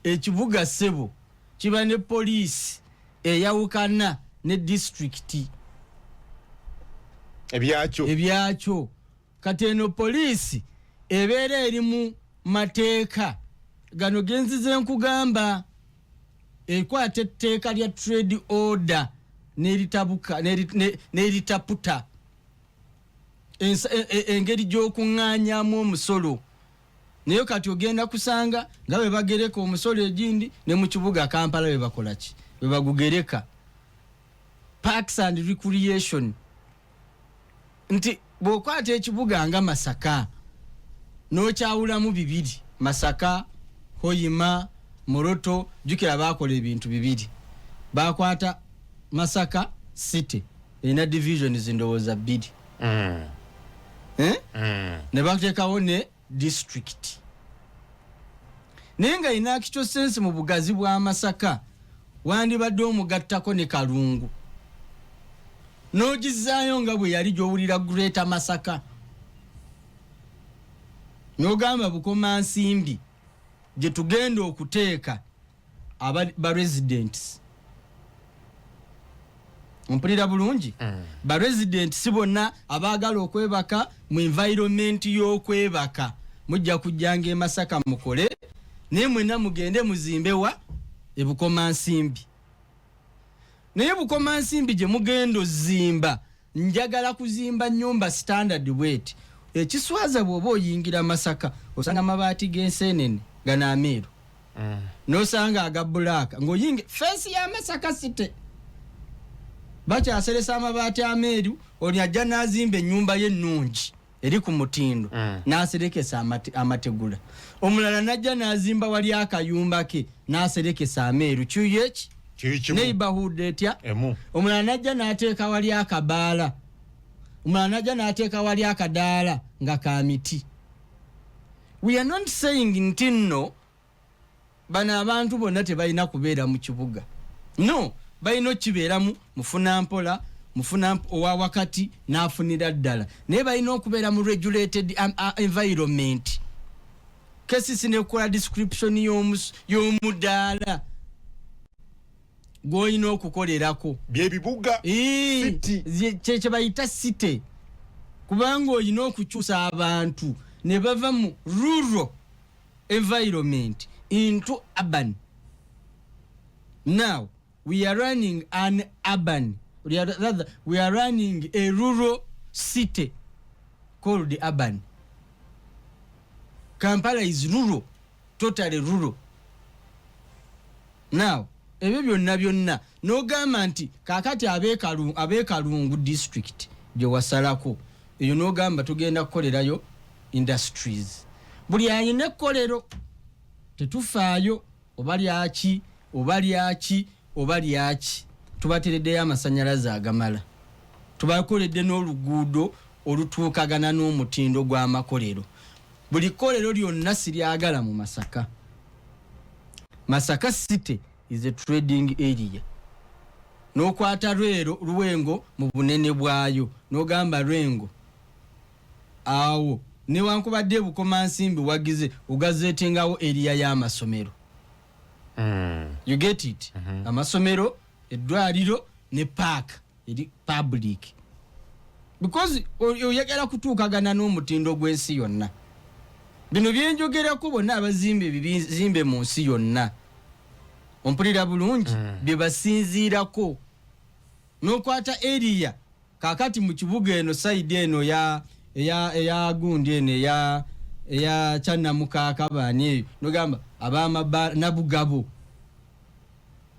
ekibuga sebo kiba ne police eyawukana ne district ebyakyo kati eno police ebeera eri mu mateeka gano genzize nkugamba ekwata etteeka lya trade order n'eritaputa engeri gy'okuŋŋaanyaamu omusolo naye kati ogenda kusanga nga bwe bagereka omusolo egindi ne mu kibuga Kampala bwe bakola ki bwe bagugereka parks and recreation nti bw'okwata ekibuga nga Masaka n'okyawulamu 2 Masaka Hoima Moroto jukira bakola ebintu 2 bakwata Masaka city erina divisions ndowooza 2 ne bateekawo ne district naye nga ina kicho sense mu bugazi bwa Masaka wandibadde omugattako ne Kalungu n'ogizaayo nga bwe yali gy'owulira Greater Masaka n'ogamba Bukomansimbi gye tugenda okuteeka ba residents mpulira bulungi ba residents si bonna abaagala okwebaka mu environment y'okwebaka mujja kujjanga e Masaka mukole naye mwenna mugende muzimbewa e Bukomansimbi naye Bukomansimbi gye mugenda ozimba njagala kuzimba nnyumba standard weight ekiswaza bw'oba oyingira Masaka osanga mabaati g'ensenene gana ameeru n'osanga aga black ng'oyinge fensi ya Masaka city bakyaseresa amabaati ameeru oli ajja n'azimba ennyumba ye ennungi eri ku mutindo n'aserekesa amategula omulala n'ajja n'azimba wali akayumba ke n'aserekesa ameeru kyuyeki neighborhood etya omulala n'ajja n'ateeka wali akabaala omulala n'ajja n'ateeka wali akadaala nga ka miti. We are not saying nti nno bano abantu bonna tebalina kubeera mu kibuga, no, balina okibeeramu mufuna mpola mufuna owa wakati n'afunira ddala, naye balina okubeera mu regulated environment kesi nekola description y'omudaala gw'olina okukolerako byebibuga kye bayita city kubanga olina okukyusa abantu ne bava mu rural environment into urban. Now we are running an urban, we are running a rural city called the urban. Kampala is rural, totally rural. Now ebyo byonna n'ogamba nti kaakati abeekalungu district gye wasalako eyo n'ogamba tugenda kukolerayo industries. Buli alina ekkolero tetufaayo oba lyaki tubatereddeyo amasanyalaze agamala, tubakoledde n'oluguudo olutuukagana n'omutindo gw'amakolero. Buli kolero lyonna siryagala mu Masaka. Masaka city is a trading area. N'okwata Lwengo mu bunene bwayo n'ogamba Lwengo awo newankubadde Bukomansimbi wagize ugazetingawo area y'amasomero. You get it? Amasomero, eddwaliro ne park eri public. Because oyagala kutuukagana n'omutindo gw'ensi yonna. Bino byenjogerako bonna abazimbe bizimbe mu nsi yonna. Ompulira bulungi bye basinziirako. N'okwata area kakati mu kibuga eno side eno eya gundi eno eya Kyannamukaaka baani eyo n'ogamba ab'amabala Nabugabo.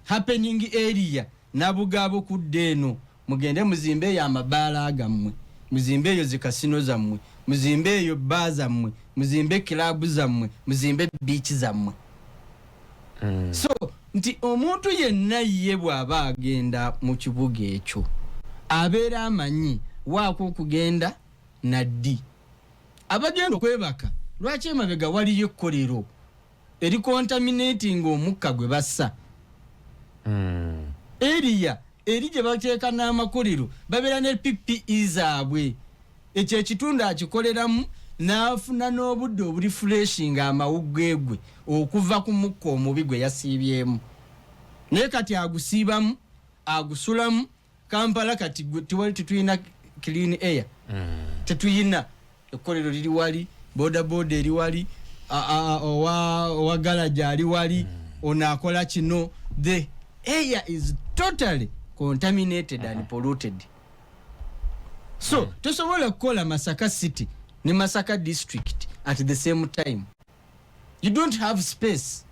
Happening area Nabugabo kudde eno mugende muzimbe eyo amabaala agammwe, muzimbe eyo zikasino zammwe, muzimbe eyo baa zammwe, muzimbe kilabu zammwe, muzimbe beach zammwe. So nti omuntu yenna ye bw'aba agenda mu kibuga ekyo abeera amanyi waako okugenda naddi. Abagenda okwebaka lwaki emabega waliyo ekkolero eri contaminating omukka gwe bassa. Area eri gye bateeka n'amakolero babeera ne PPE zaabwe, ekyo ekitundu akikoleramu n'afuna n'obudde obulifreshing amawuggwegwe okuva ku mukka omubi gwe yasiibyemu. Naye kati agusiibamu agusulamu. Kampala kati tetulina clean air. Tetuyina ekkolero liri wali, boda eri wali, owa galaja ali wali, onaakola kino. The air is totally contaminated and polluted. So tosobola kukola Masaka city ne Masaka district at the same time. You don't have space.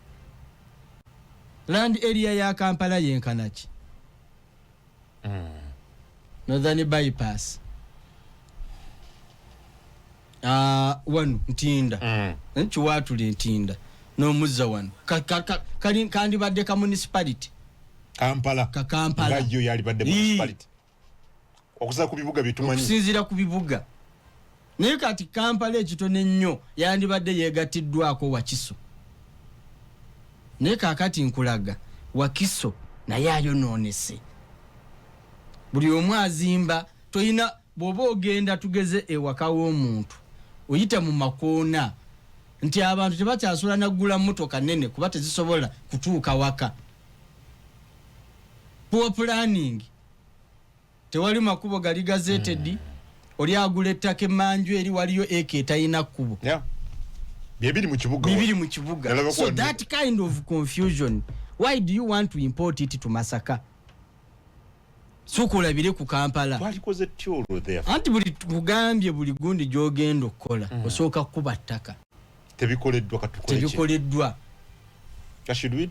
Land area ya Kampala yenkanaki. Northern bypass. Wanu Ntinda. Nchiwatule Ntinda. N'omuzza wano. Kandi badde ka municipality. Kampala. Kampala. Ngayo yali badde municipality. Okusa ku bibuga bitumanyi. Okusinziira ku bibuga. Naye kati Kampala ekitone nnyo yandibadde yeegatiddwako Wakiso. Naye kaakati nkulaga Wakiso naye ayonoonese. Buli omu azimba toyina bw'oba ogenda tugeze ewaka w'omuntu oyita mu makoona nti abantu tebakyasula naggula mmotoka nnene kuba tezisobola kutuuka waka. Poor planning. Tewali makubo gali gazetted. Oli agula ettaka emmanju eri waliyo eke tayina kkubo. Bibiri mu kibuga. So that kind of confusion, why do you want to import it to Masaka? Sukulabire ku Kampala. Twalikoze tyolo there. Anti buli kugambye buli gundi gy'ogenda okukola osooka kuba ttaka. Tebikoleddwa katukole ki? Tebikoleddwa.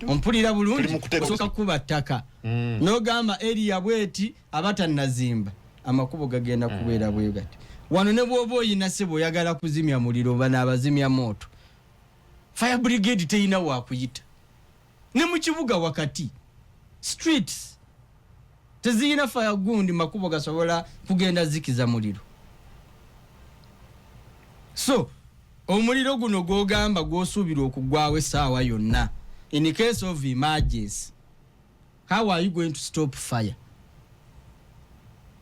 Ompulira bulungi osooka kuba ttaka. N'ogamba area bweti abatannazimba amakubo gagenda kubeera bwe gati. Wano ne bw'oba oyina ssebo oyagala kuzimya muliro oba n'abazimya moto, fire brigade teyina waakuyita. Ne mu kibuga wakati streets teziyina fire gundi makubo gasobola kugenda zikiza muliro. So omuliro guno gw'ogamba gw'osuubira okuggwawo essaawa yonna, in case of emergency, how are you going to stop fire?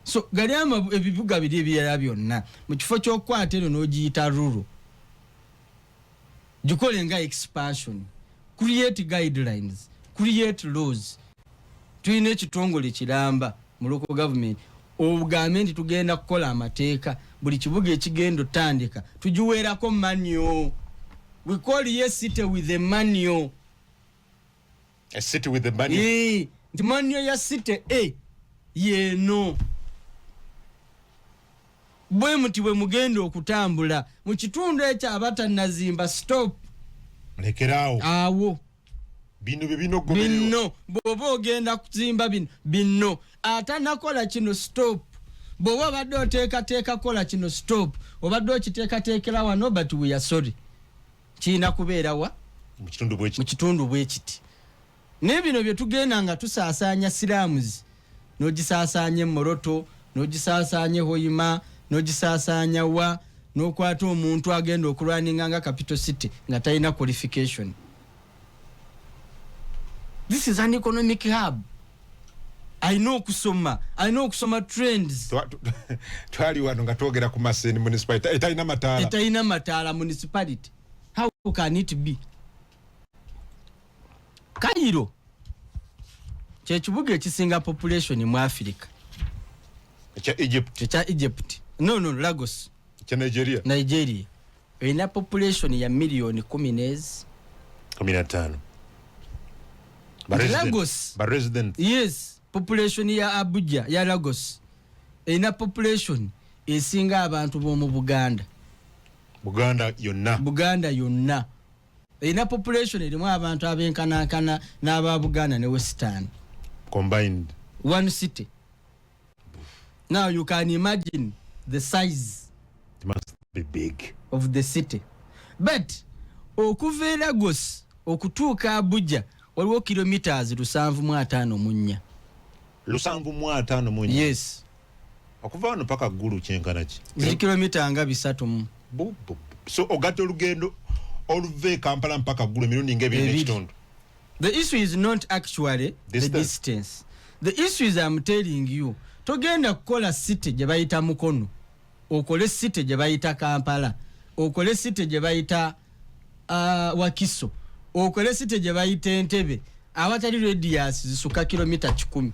So gali ebibuga biri ebirala byonna mu kifo ky'okukwata eno n'ogiyita ruro. gikole nga expansion, create guidelines, create laws. Tuyina ekitongole kiramba mu local government obugambe nti tugenda kukola amateeka buli kibuga ekigendo tandika tugiweerako manual. We call a city with the manual. A city with the manual? The manual ya city yeno bwe muti bwe mugenda okutambula mu kitundu ekyo abatanazimba stop lekeraawo awo bino bw'oba ogenda kuzimba bino atanakola kino stop. Bw'oba obadde oteekateeka kola kino stop, obadde okiteekateekera wano but we are sorry kiina kubeera wa mu kitundu bwe kiti. N'ebino bye tugenda nga tusaasaanya Siraamuzi n'ogisaasaanya Moroto n'ogisaasaanya Hoima n'ogisaasaanya wa n'okwata omuntu agenda okulwaninga nga capital city nga talina qualification. This is an economic hub. I know kusoma trends. Twali wano nga twogera ku Maseni municipality etayina mataala municipality. How can it be? Cairo kye kibuga ekisinga population mu Africa. Kya Egypt. No, Lagos. Kya Nigeria. Ina population ya milioni 15. Lagos. Resident. Yes, population ya Abuja ya Lagos. Ina population esinga abantu b'omu Buganda. Buganda yonna. Ina population erimu abantu abenkanankana n'aba Buganda ne Western combined. One city. Now you can imagine the size. It must be big of the city. But okuva Lagos okutuuka Abuja waliwo kilometers 754. 754. Yes. Okuva wano paka Gulu kyenkana ki? Zili kilomita nga 3. So ogatta olugendo oluve Kampala mpaka Gulu emirundi ng'ebiri n'ekitundu. The issue is not actually the distance. The issue is I'm telling you, togenda kukola city gye bayita Mukono, okole city gye bayita Kampala, okole city gye bayita Wakiso, okole city gye bayita Entebbe, awatali radius zisuka kilomita 10.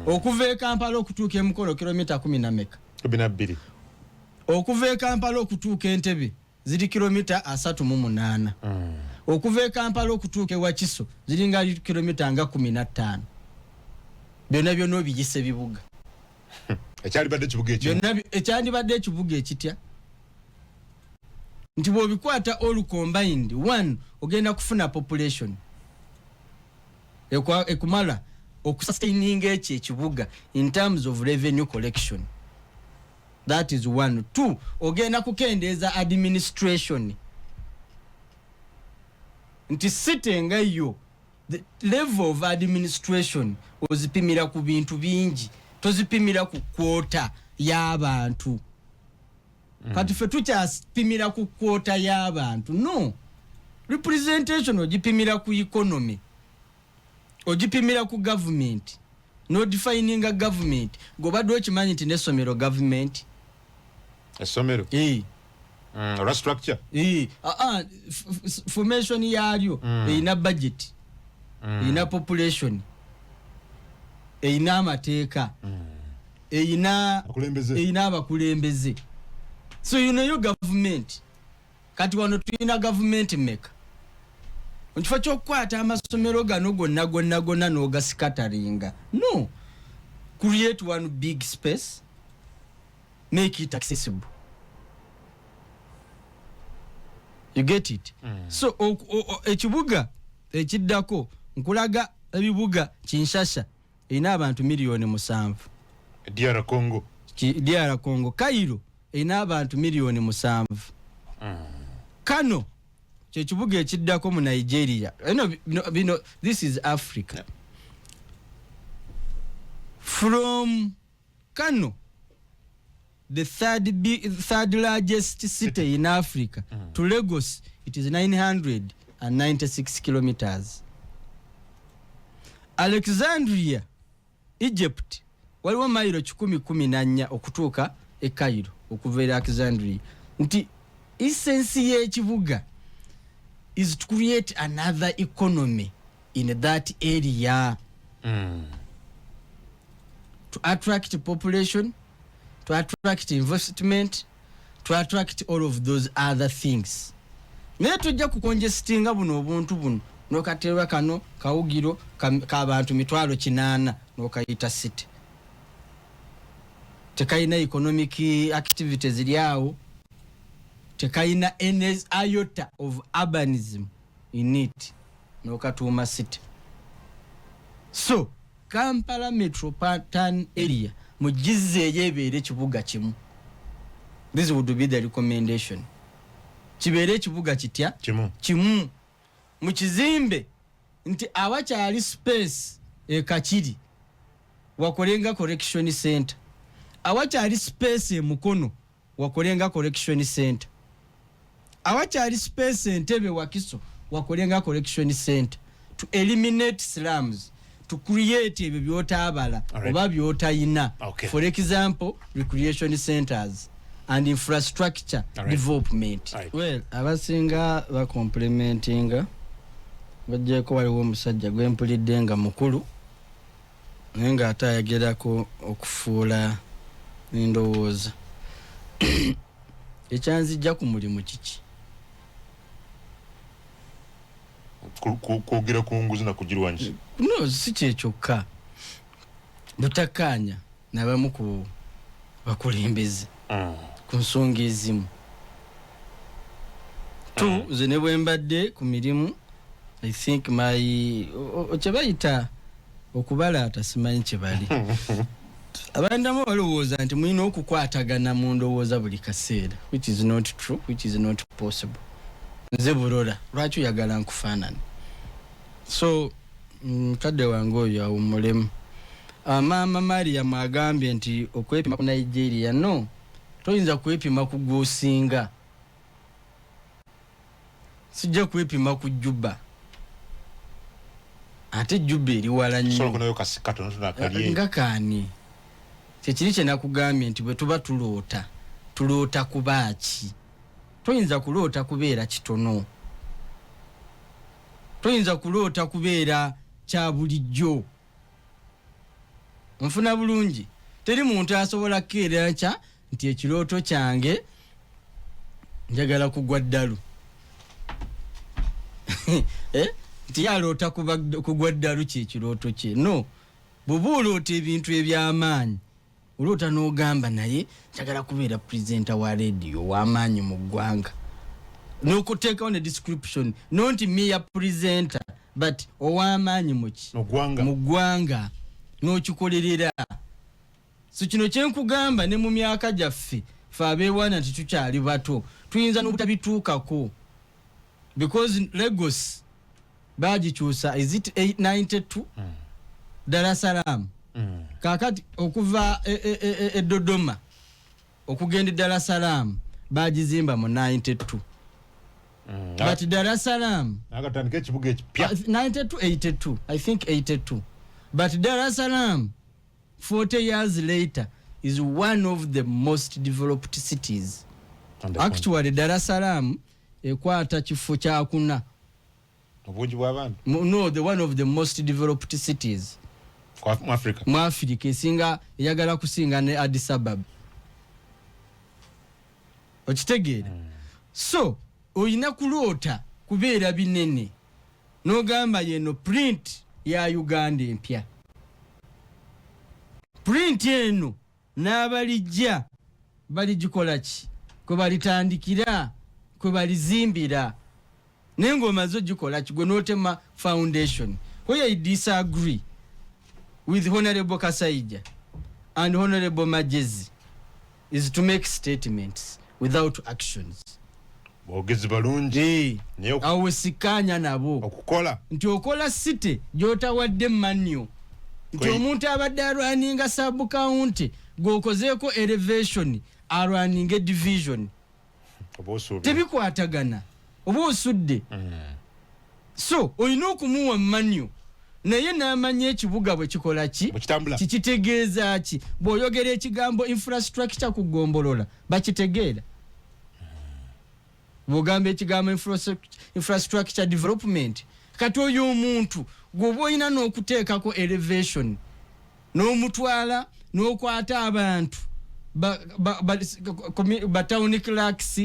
Okuva e Kampala okutuuka e Mukono kilomita 10 na meka. 12. Okuva e Kampala okutuuka Entebbe ziri kilomita 38. Okuva e Kampala okutuuka e Wakiso ziri nga kilomita nga 15. Byonna obiyise bibuga. Ekyalibadde ekibuga ekyo. Ekyandibadde ekibuga ekitya. Nti bw'obikwata all combined, one, ogenda kufuna population. Ekumala okusustaininga ekyo ekibuga in terms of revenue collection. That is one. Two, ogenda kukendeeza administration. Nti city nga yo, the level of administration ozipimira ku bintu bingi, tozipimira ku quota y'abantu. Kati fe tukyapimira ku quota y'abantu. No. Representation ogipimira ku economy. Ogipimira ku government. No defining a government. Gobadde okimanyi nti n'essomero government. Essomero? Or structure? Formation yalyo eyina budget, eyina population, eyina amateeka, eyina abakulembeze. So you know your government. Kati wano tuyina government maker. Nkifo ky'okukwata amasomero gano gonna n'ogasikataringa. No. Create one big space. Make it accessible. You get it? So ekibuga ekiddako nkulaga ebibuga Kinshasa ina abantu milioni 7. DR Congo. Cairo ina abantu milioni 7. Kano kyekibuga ekiddako mu Nigeria. This is Africa. From Kano, the third largest city in Africa, to Lagos, it is 996 kilometers. Alexandria, Egypt, waliwo mailo 14 okutuuka e Cairo, okuva e Alexandria. Nti essence y'ekibuga is to create another economy in that area. To attract population, to attract investment, to attract all of those other things. Naye tujja kukongestinga buno obuntu buno nokaterwa kano kawugiro k'abantu 800 nokayita city. Tekaina economic activities ziliawo, tekaina any iota of urbanism in it nokatuma city. So Kampala metropolitan area mugize yebere kibuga kimu. This would be the recommendation. Kibere kibuga kitya kimu mukizimbe nti awakyali space ekakiri wakolenga correction center, awakyali space mukono wakolenga correction center, awakyali space entebe wakiso wakolenga correction center, to eliminate slums, to create ebyo byotabala oba byotayina. For example, recreation centers and infrastructure development. Well, abasinga ba complementinga bajjeko waliwo omusajja gwempulidde nga mukulu naye nga atayagerako okufuula endowooza. Ekyanzijja ku mulimu kiki? Kwogera ku nguzi na kugirwanyisa? No, si kyekyoka. Butakkaanya n'abamu ku bakulembeze ku nsonga ezimu. Nze ne bwe mbadde ku mirimu, I think kye bayita okubalaata simanyi kye bali. Abandamu balowooza nti mulina okukwatagana mu ndowooza buli kaseera, which is not true, which is not possible. Nze bulola lwaki oyagala nkufaanana. So mukadde wange oyo awummulemu. Maama Maria mwagambye nti okwepima ku Nigeria, no, toyinza kwepima ku Gosinga, sijja kwepima ku Juba, ate Juba eri wala nnyo nga kaani. Kyekiri kye nakugambye nti bwe tuba tuloota kubaaki. Toyinza kuloota kubeera kitono, toyinza kuloota kubeera kya bulijjo. Nfuna bulungi, teri muntu asobola kukeerera kya nti ekirooto kyange njagala kugwa ddalu. Nti yaloota kugwa ddalu kyekirooto kye. No, bw'oba oloota ebintu eby'amaanyi, oloota n'ogamba naye njagala kubeera presenter wa radio w'amaanyi mu ggwanga. N'okuteekawo ne description, not mere presenter, but ow'amaanyi mu ggwanga. N'okikolerera. So kino kyenkugamba ne mu myaka gyaffe fe abeewaana nti tukyali bato tuyinza n'obutabituukako, because Lagos baagikyusa, is it 892 Dar es Salaam. Kakati okuva Dodoma okugenda Dar es Salaam baagizimba mu 92. But Dar es Salaam 92, 82, I think 82. But Dar es Salaam 40 years later is one of the most developed cities. Actually Dar es Salaam ekwata kifo kyakuna obungi bw'abantu. No, the one of the most developed cities mu Africa esinga eyagala kusinga ne Addis Ababa. Okitegeera? So oyina kuloota kubeera binene n'ogamba yeno print ya Uganda empya. Print eno n'abalijja baligikola ki? Kwe balitandikira, kwe balizimbira. N'engoma zo gikola ki? Gwe n'otema foundation. Where I disagree with Honorable Kasaija and Honorable Majezi is to make statements without actions. Bogezi balungi awo sikanya nabo okukola nti okola city gyotawadde manyo nti omuntu abadde arwaninga sub county gwokozeeko elevation arwaninga division tebikwatagana oba osudde. So oyina okumuwa manyo naye n'amanya ekibuga bwe kikola ki kikitegeeza ki. Bw'oyogera ekigambo infrastructure kugombolola bakitegeera. bwogamba ekigambo infrastructure development kati oyo omuntu gwoba olina n'okuteekako elevation n'omutwala n'okwata abantu ba town clerks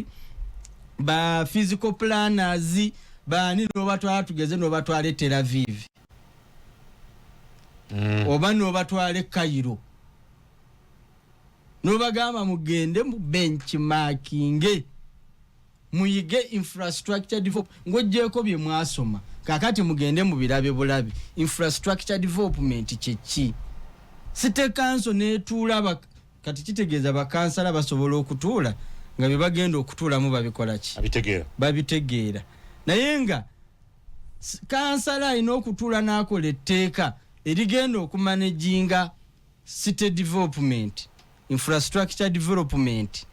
ba physical planners bani n'obatwala tugeze n'obatwala Tel Aviv oba n'obatwala Cairo n'obagamba mugende mu benchmarking muyige infrastructure development ng'oggyeko bye mwasoma kakati mugende mu birabe bulabi infrastructure development kyeki City Council netuula kati kitegeeza bakansala basobola okutuula nga bye bagenda okutuulamu babikola ki babitegeera naye nga kansala alina okutuula n'akola etteeka erigenda okumanaginga city development infrastructure development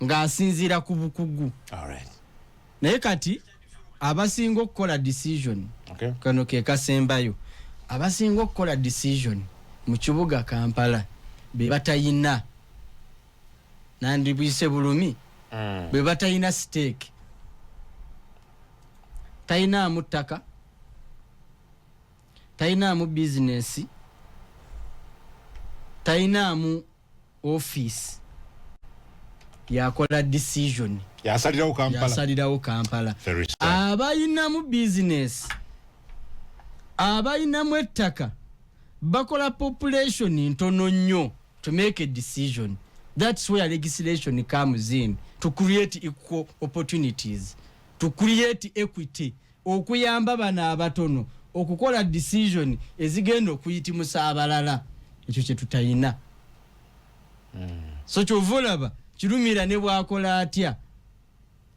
ng'asinziira ku bukugu naye kati abasinga okukola decision kano ke kasembayo abasinga okukola decision mu kibuga Kampala be batayina nandibwise bulumi be batayina stake tayina mu ttaka tayina mu business tayina mu office yakola decision yasalirawo Kampala abayina mu business abayina mu ettaka bakola population ntono nnyo to make a decision. That's where legislation comes in, to create equal opportunities, to create equity, okuyamba bana abatono okukola decision ezigenda okuyitimusa abalala ekyo kye tutayina. So kyovulaba kirumira ne bwakola atya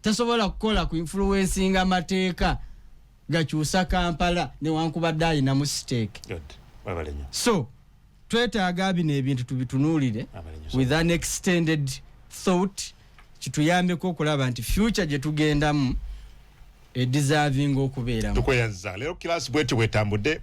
tasobola kukola ku influencing amateeka gakyusa Kampala ne wankubadde alina mu stake. So twetaaga bino ebintu tubitunuulire with an extended thought kituyambeko okulaba nti future gye tugendamu deserving okubeeramu. Tukweyanza lero class bwetambudde